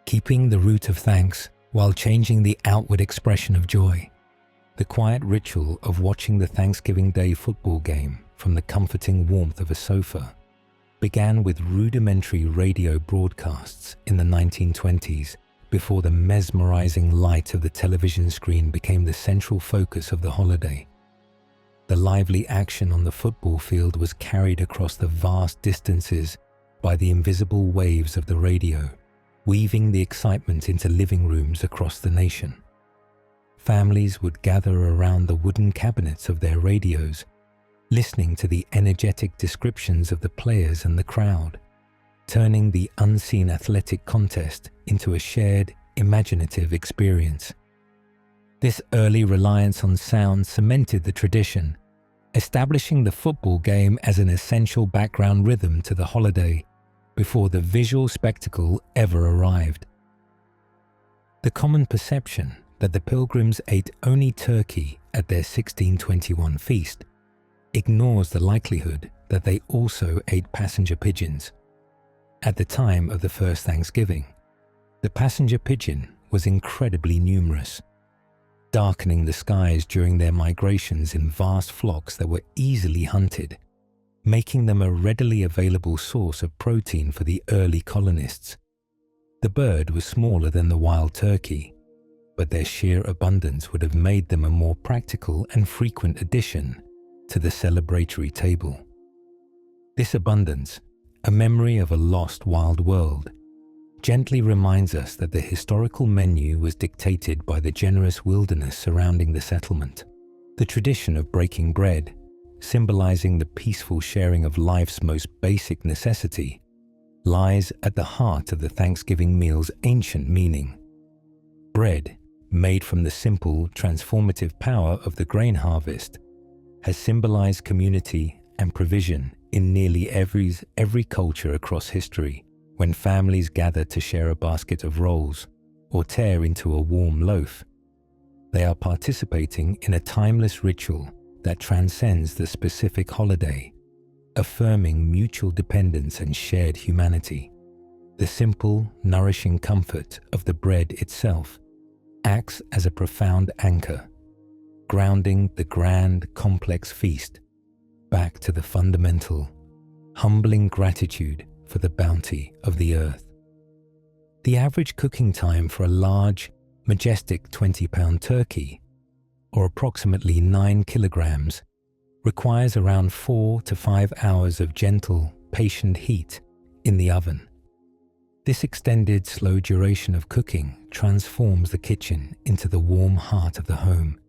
keeping the root of thanks while changing the outward expression of joy. The quiet ritual of watching the Thanksgiving Day football game from the comforting warmth of a sofa began with rudimentary radio broadcasts in the 1920s, before the mesmerizing light of the television screen became the central focus of the holiday. The lively action on the football field was carried across the vast distances by the invisible waves of the radio, weaving the excitement into living rooms across the nation. Families would gather around the wooden cabinets of their radios, listening to the energetic descriptions of the players and the crowd, turning the unseen athletic contest into a shared, imaginative experience. This early reliance on sound cemented the tradition, establishing the football game as an essential background rhythm to the holiday before the visual spectacle ever arrived. The common perception that the Pilgrims ate only turkey at their 1621 feast ignores the likelihood that they also ate passenger pigeons. At the time of the first Thanksgiving, the passenger pigeon was incredibly numerous, darkening the skies during their migrations in vast flocks that were easily hunted, making them a readily available source of protein for the early colonists. The bird was smaller than the wild turkey, but their sheer abundance would have made them a more practical and frequent addition to the celebratory table. This abundance, a memory of a lost wild world, gently reminds us that the historical menu was dictated by the generous wilderness surrounding the settlement. The tradition of breaking bread, symbolizing the peaceful sharing of life's most basic necessity, lies at the heart of the Thanksgiving meal's ancient meaning. Bread, made from the simple, transformative power of the grain harvest, has symbolized community and provision in nearly every culture across history, when families gather to share a basket of rolls or tear into a warm loaf. They are participating in a timeless ritual that transcends the specific holiday, affirming mutual dependence and shared humanity. The simple, nourishing comfort of the bread itself acts as a profound anchor, grounding the grand, complex feast back to the fundamental, humbling gratitude for the bounty of the earth. The average cooking time for a large, majestic 20-pound turkey, or approximately 9 kilograms, requires around 4 to 5 hours of gentle, patient heat in the oven. This extended, slow duration of cooking transforms the kitchen into the warm heart of the home,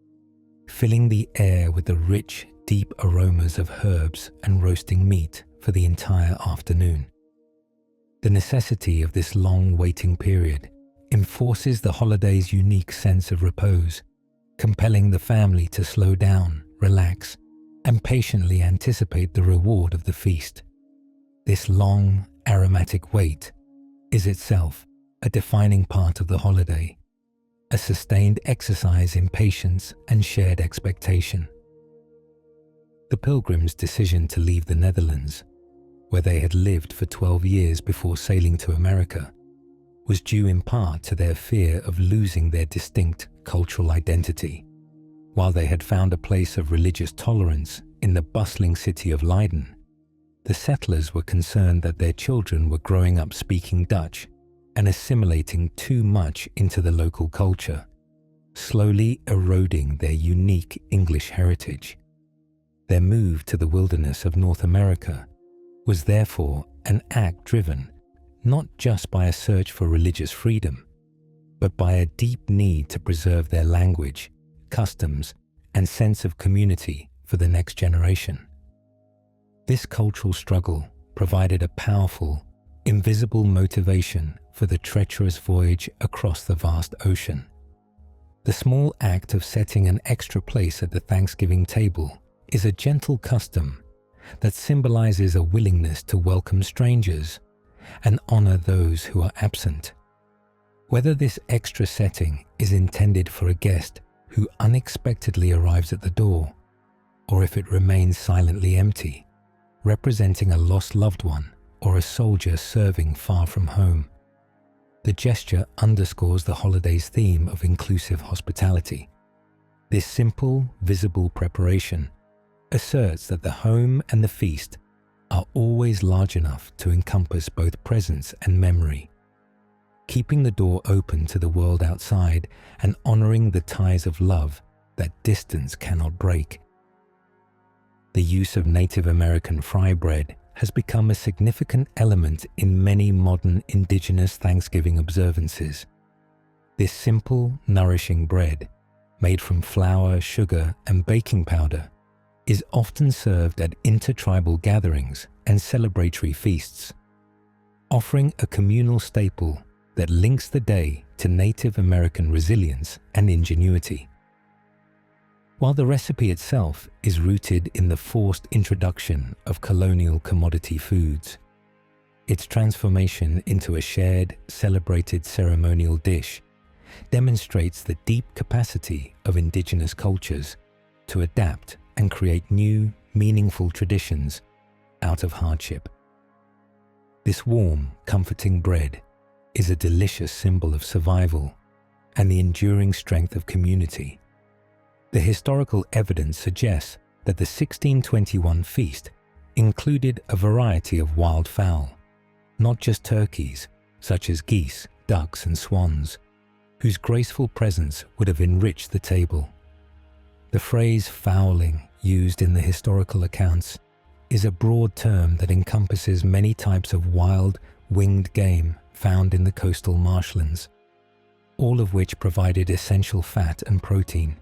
filling the air with the rich, deep aromas of herbs and roasting meat for the entire afternoon. The necessity of this long waiting period enforces the holiday's unique sense of repose, compelling the family to slow down, relax, and patiently anticipate the reward of the feast. This long, aromatic wait is itself a defining part of the holiday, a sustained exercise in patience and shared expectation. The Pilgrims' decision to leave the Netherlands, where they had lived for 12 years before sailing to America, was due in part to their fear of losing their distinct cultural identity. While they had found a place of religious tolerance in the bustling city of Leiden, the settlers were concerned that their children were growing up speaking Dutch and assimilating too much into the local culture, slowly eroding their unique English heritage. Their move to the wilderness of North America was therefore an act driven not just by a search for religious freedom, but by a deep need to preserve their language, customs, and sense of community for the next generation. This cultural struggle provided a powerful, invisible motivation for the treacherous voyage across the vast ocean. The small act of setting an extra place at the Thanksgiving table is a gentle custom that symbolizes a willingness to welcome strangers and honor those who are absent. Whether this extra setting is intended for a guest who unexpectedly arrives at the door, or if it remains silently empty, representing a lost loved one or a soldier serving far from home, the gesture underscores the holiday's theme of inclusive hospitality. This simple, visible preparation asserts that the home and the feast are always large enough to encompass both presence and memory, keeping the door open to the world outside and honoring the ties of love that distance cannot break. The use of Native American fry bread has become a significant element in many modern indigenous Thanksgiving observances. This simple, nourishing bread, made from flour, sugar, and baking powder, is often served at intertribal gatherings and celebratory feasts, offering a communal staple that links the day to Native American resilience and ingenuity. While the recipe itself is rooted in the forced introduction of colonial commodity foods, its transformation into a shared, celebrated ceremonial dish demonstrates the deep capacity of indigenous cultures to adapt and create new, meaningful traditions out of hardship. This warm, comforting bread is a delicious symbol of survival and the enduring strength of community. The historical evidence suggests that the 1621 feast included a variety of wild fowl, not just turkeys, such as geese, ducks, and swans, whose graceful presence would have enriched the table. The phrase fowling, used in the historical accounts, is a broad term that encompasses many types of wild, winged game found in the coastal marshlands, all of which provided essential fat and protein.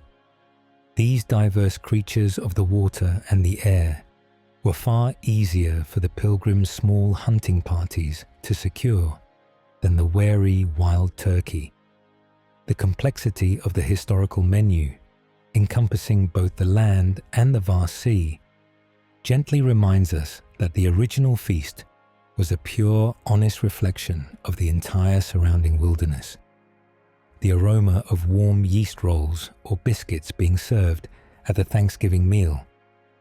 These diverse creatures of the water and the air were far easier for the Pilgrims' small hunting parties to secure than the wary wild turkey. The complexity of the historical menu, encompassing both the land and the vast sea, gently reminds us that the original feast was a pure, honest reflection of the entire surrounding wilderness. the aroma of warm yeast rolls or biscuits being served at the Thanksgiving meal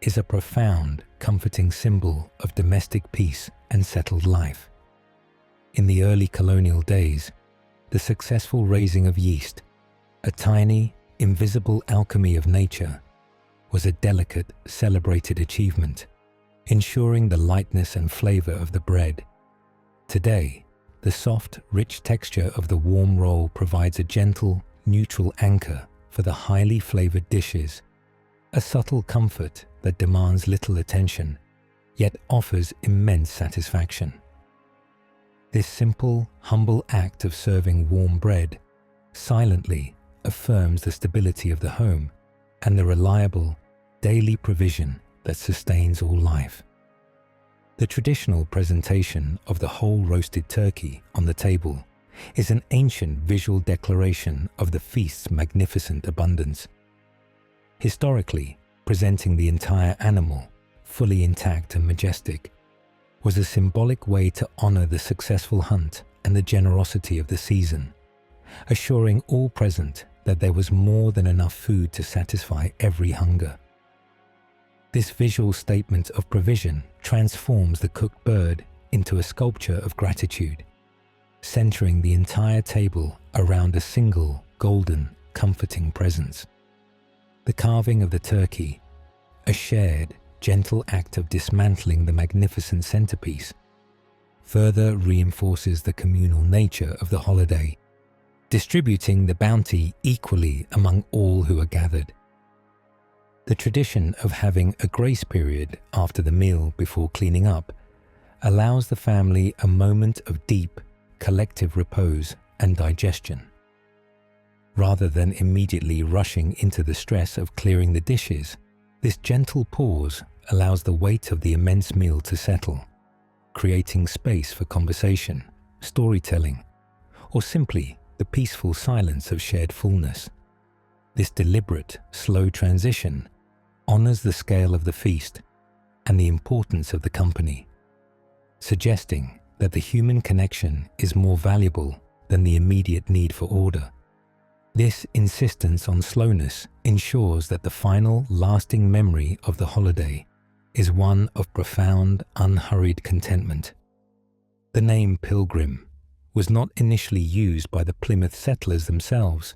is a profound, comforting symbol of domestic peace and settled life. In the early colonial days, the successful raising of yeast, a tiny, invisible alchemy of nature, was a delicate, celebrated achievement, ensuring the lightness and flavor of the bread. Today, the soft, rich texture of the warm roll provides a gentle, neutral anchor for the highly flavored dishes, a subtle comfort that demands little attention, yet offers immense satisfaction. This simple, humble act of serving warm bread silently affirms the stability of the home and the reliable, daily provision that sustains all life. The traditional presentation of the whole roasted turkey on the table is an ancient visual declaration of the feast's magnificent abundance. Historically, presenting the entire animal, fully intact and majestic, was a symbolic way to honor the successful hunt and the generosity of the season, assuring all present that there was more than enough food to satisfy every hunger. This visual statement of provision transforms the cooked bird into a sculpture of gratitude, centering the entire table around a single, golden, comforting presence. The carving of the turkey, a shared, gentle act of dismantling the magnificent centerpiece, further reinforces the communal nature of the holiday, distributing the bounty equally among all who are gathered. The tradition of having a grace period after the meal before cleaning up allows the family a moment of deep, collective repose and digestion. Rather than immediately rushing into the stress of clearing the dishes, this gentle pause allows the weight of the immense meal to settle, creating space for conversation, storytelling, or simply the peaceful silence of shared fullness. This deliberate, slow transition honors the scale of the feast and the importance of the company, suggesting that the human connection is more valuable than the immediate need for order. This insistence on slowness ensures that the final, lasting memory of the holiday is one of profound, unhurried contentment. The name Pilgrim was not initially used by the Plymouth settlers themselves.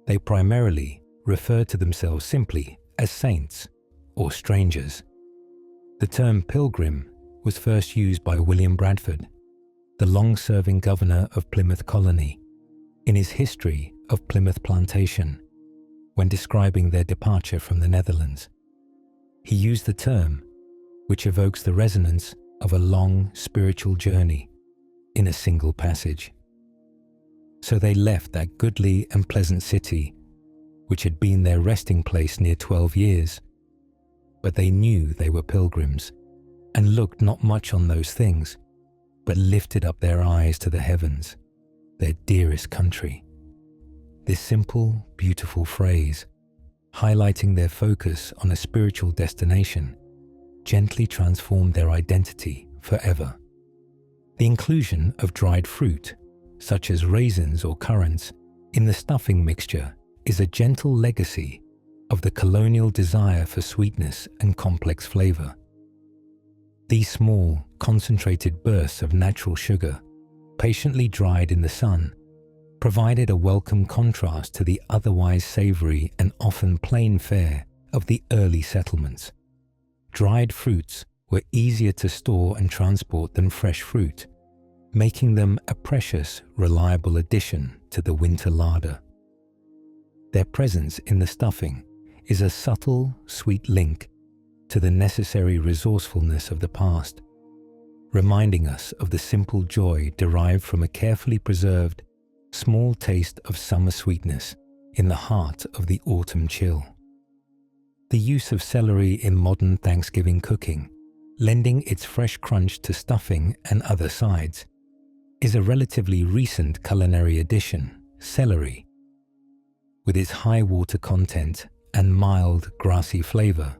They primarily referred to themselves simply as saints or strangers. The term pilgrim was first used by William Bradford, the long-serving governor of Plymouth Colony, in his History of Plymouth Plantation, when describing their departure from the Netherlands. He used the term, which evokes the resonance of a long spiritual journey in a single passage. So they left that goodly and pleasant city, which had been their resting place near 12 years. But they knew they were pilgrims, and looked not much on those things, but lifted up their eyes to the heavens, their dearest country. This simple, beautiful phrase, highlighting their focus on a spiritual destination, gently transformed their identity forever. The inclusion of dried fruit, such as raisins or currants, in the stuffing mixture is a gentle legacy of the colonial desire for sweetness and complex flavor. These small, concentrated bursts of natural sugar, patiently dried in the sun, provided a welcome contrast to the otherwise savory and often plain fare of the early settlements. Dried fruits were easier to store and transport than fresh fruit, making them a precious, reliable addition to the winter larder. Their presence in the stuffing is a subtle, sweet link to the necessary resourcefulness of the past, reminding us of the simple joy derived from a carefully preserved, small taste of summer sweetness in the heart of the autumn chill. The use of celery in modern Thanksgiving cooking, lending its fresh crunch to stuffing and other sides, is a relatively recent culinary addition. Celery, with its high water content and mild, grassy flavor,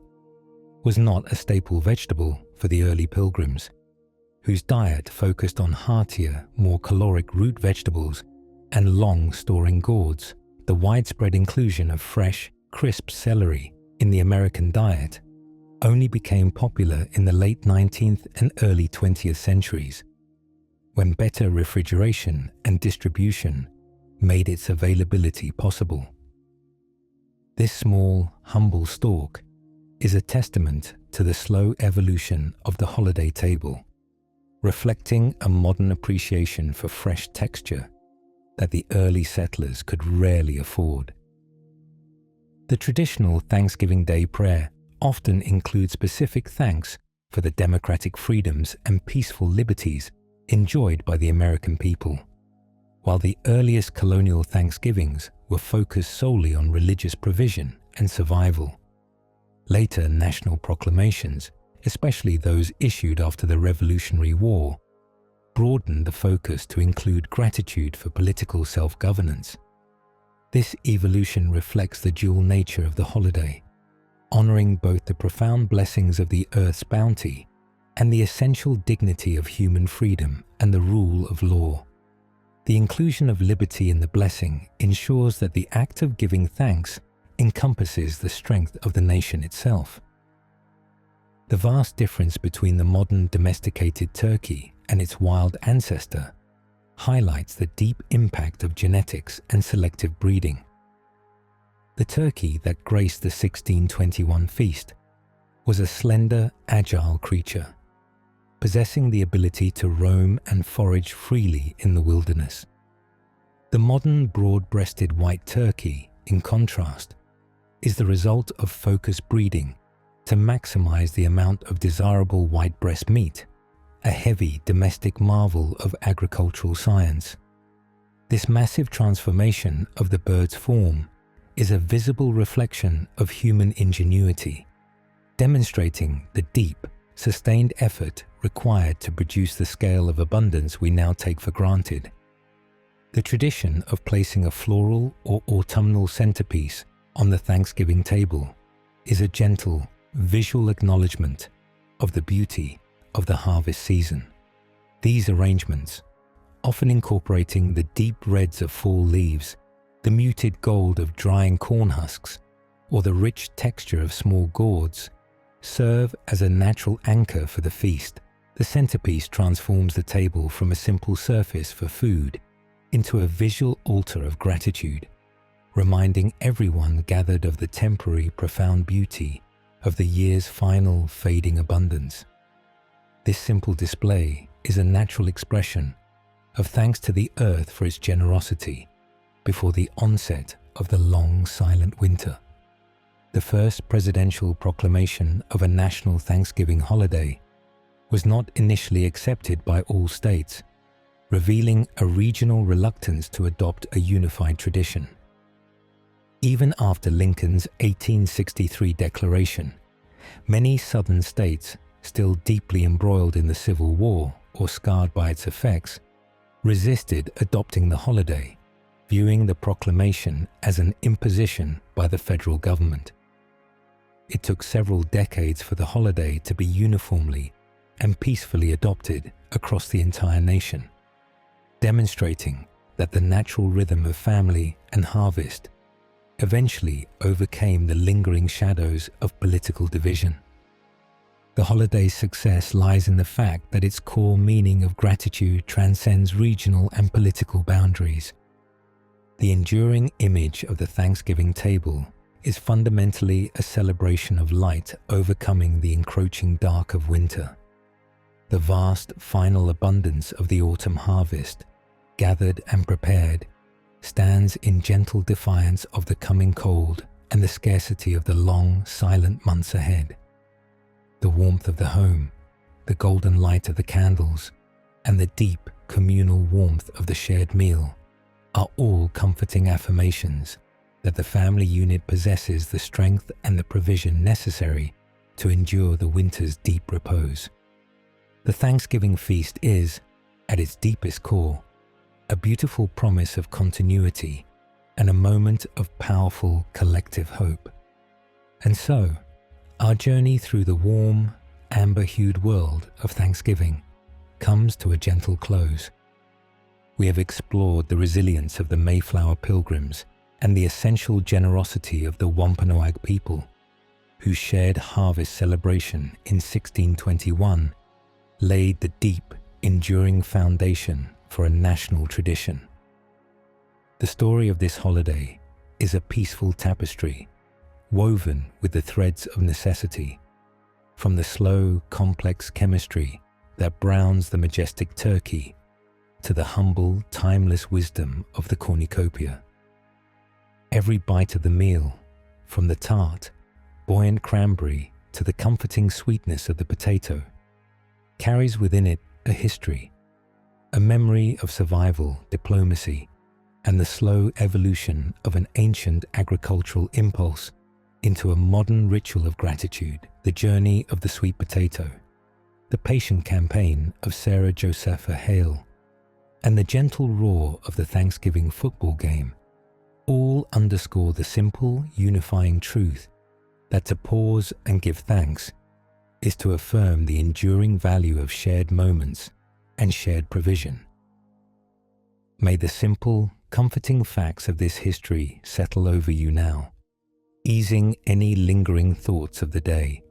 was not a staple vegetable for the early pilgrims, whose diet focused on heartier, more caloric root vegetables and long storing gourds, the widespread inclusion of fresh, crisp celery in the American diet only became popular in the late 19th and early 20th centuries, when better refrigeration and distribution made its availability possible. This small, humble stalk is a testament to the slow evolution of the holiday table, reflecting a modern appreciation for fresh texture that the early settlers could rarely afford. The traditional Thanksgiving Day prayer often includes specific thanks for the democratic freedoms and peaceful liberties enjoyed by the American people. While the earliest colonial Thanksgivings were focused solely on religious provision and survival, later national proclamations, especially those issued after the Revolutionary War, broadened the focus to include gratitude for political self-governance. This evolution reflects the dual nature of the holiday, honoring both the profound blessings of the earth's bounty and the essential dignity of human freedom and the rule of law. The inclusion of liberty in the blessing ensures that the act of giving thanks encompasses the strength of the nation itself. The vast difference between the modern domesticated turkey and its wild ancestor highlights the deep impact of genetics and selective breeding. The turkey that graced the 1621 feast was a slender, agile creature, possessing the ability to roam and forage freely in the wilderness. The modern broad-breasted white turkey, in contrast, is the result of focused breeding to maximize the amount of desirable white breast meat, a heavy domestic marvel of agricultural science. This massive transformation of the bird's form is a visible reflection of human ingenuity, demonstrating the deep, sustained effort required to produce the scale of abundance we now take for granted. The tradition of placing a floral or autumnal centerpiece on the Thanksgiving table is a gentle, visual acknowledgement of the beauty of the harvest season. These arrangements, often incorporating the deep reds of fall leaves, the muted gold of drying corn husks, or the rich texture of small gourds, serve as a natural anchor for the feast. The centerpiece transforms the table from a simple surface for food into a visual altar of gratitude, reminding everyone gathered of the temporary, profound beauty of the year's final, fading abundance. This simple display is a natural expression of thanks to the earth for its generosity before the onset of the long, silent winter. The first presidential proclamation of a national Thanksgiving holiday was not initially accepted by all states, revealing a regional reluctance to adopt a unified tradition. Even after Lincoln's 1863 declaration, many southern states, still deeply embroiled in the Civil War or scarred by its effects, resisted adopting the holiday, viewing the proclamation as an imposition by the federal government. It took several decades for the holiday to be uniformly and peacefully adopted across the entire nation, demonstrating that the natural rhythm of family and harvest eventually overcame the lingering shadows of political division. The holiday's success lies in the fact that its core meaning of gratitude transcends regional and political boundaries. The enduring image of the Thanksgiving table is fundamentally a celebration of light overcoming the encroaching dark of winter. The vast final abundance of the autumn harvest, gathered and prepared, stands in gentle defiance of the coming cold and the scarcity of the long, silent months ahead. The warmth of the home, the golden light of the candles, and the deep communal warmth of the shared meal are all comforting affirmations that the family unit possesses the strength and the provision necessary to endure the winter's deep repose. The Thanksgiving feast is, at its deepest core, a beautiful promise of continuity and a moment of powerful collective hope. And so, our journey through the warm, amber-hued world of Thanksgiving comes to a gentle close. we have explored the resilience of the Mayflower Pilgrims and the essential generosity of the Wampanoag people, whose shared harvest celebration in 1621 laid the deep, enduring foundation for a national tradition. The story of this holiday is a peaceful tapestry woven with the threads of necessity, from the slow, complex chemistry that browns the majestic turkey to the humble, timeless wisdom of the cornucopia. Every bite of the meal, from the tart, buoyant cranberry to the comforting sweetness of the potato, carries within it a history, a memory of survival, diplomacy, and the slow evolution of an ancient agricultural impulse into a modern ritual of gratitude, the journey of the sweet potato, the patient campaign of Sarah Josepha Hale, and the gentle roar of the Thanksgiving football game, all underscore the simple, unifying truth that to pause and give thanks is to affirm the enduring value of shared moments and shared provision. May the simple, comforting facts of this history settle over you now, easing any lingering thoughts of the day.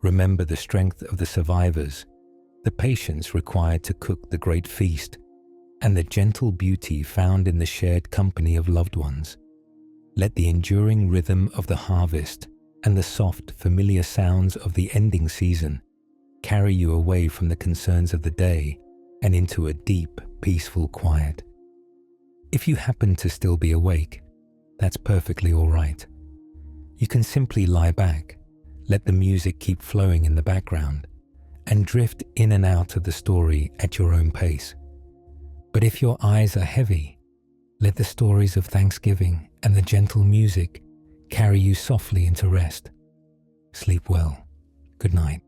Remember the strength of the survivors, the patience required to cook the great feast, and the gentle beauty found in the shared company of loved ones. Let the enduring rhythm of the harvest and the soft, familiar sounds of the ending season carry you away from the concerns of the day and into a deep, peaceful quiet. If you happen to still be awake, that's perfectly all right. You can simply lie back, let the music keep flowing in the background, and drift in and out of the story at your own pace. But if your eyes are heavy, let the stories of Thanksgiving and the gentle music carry you softly into rest. Sleep well. Good night.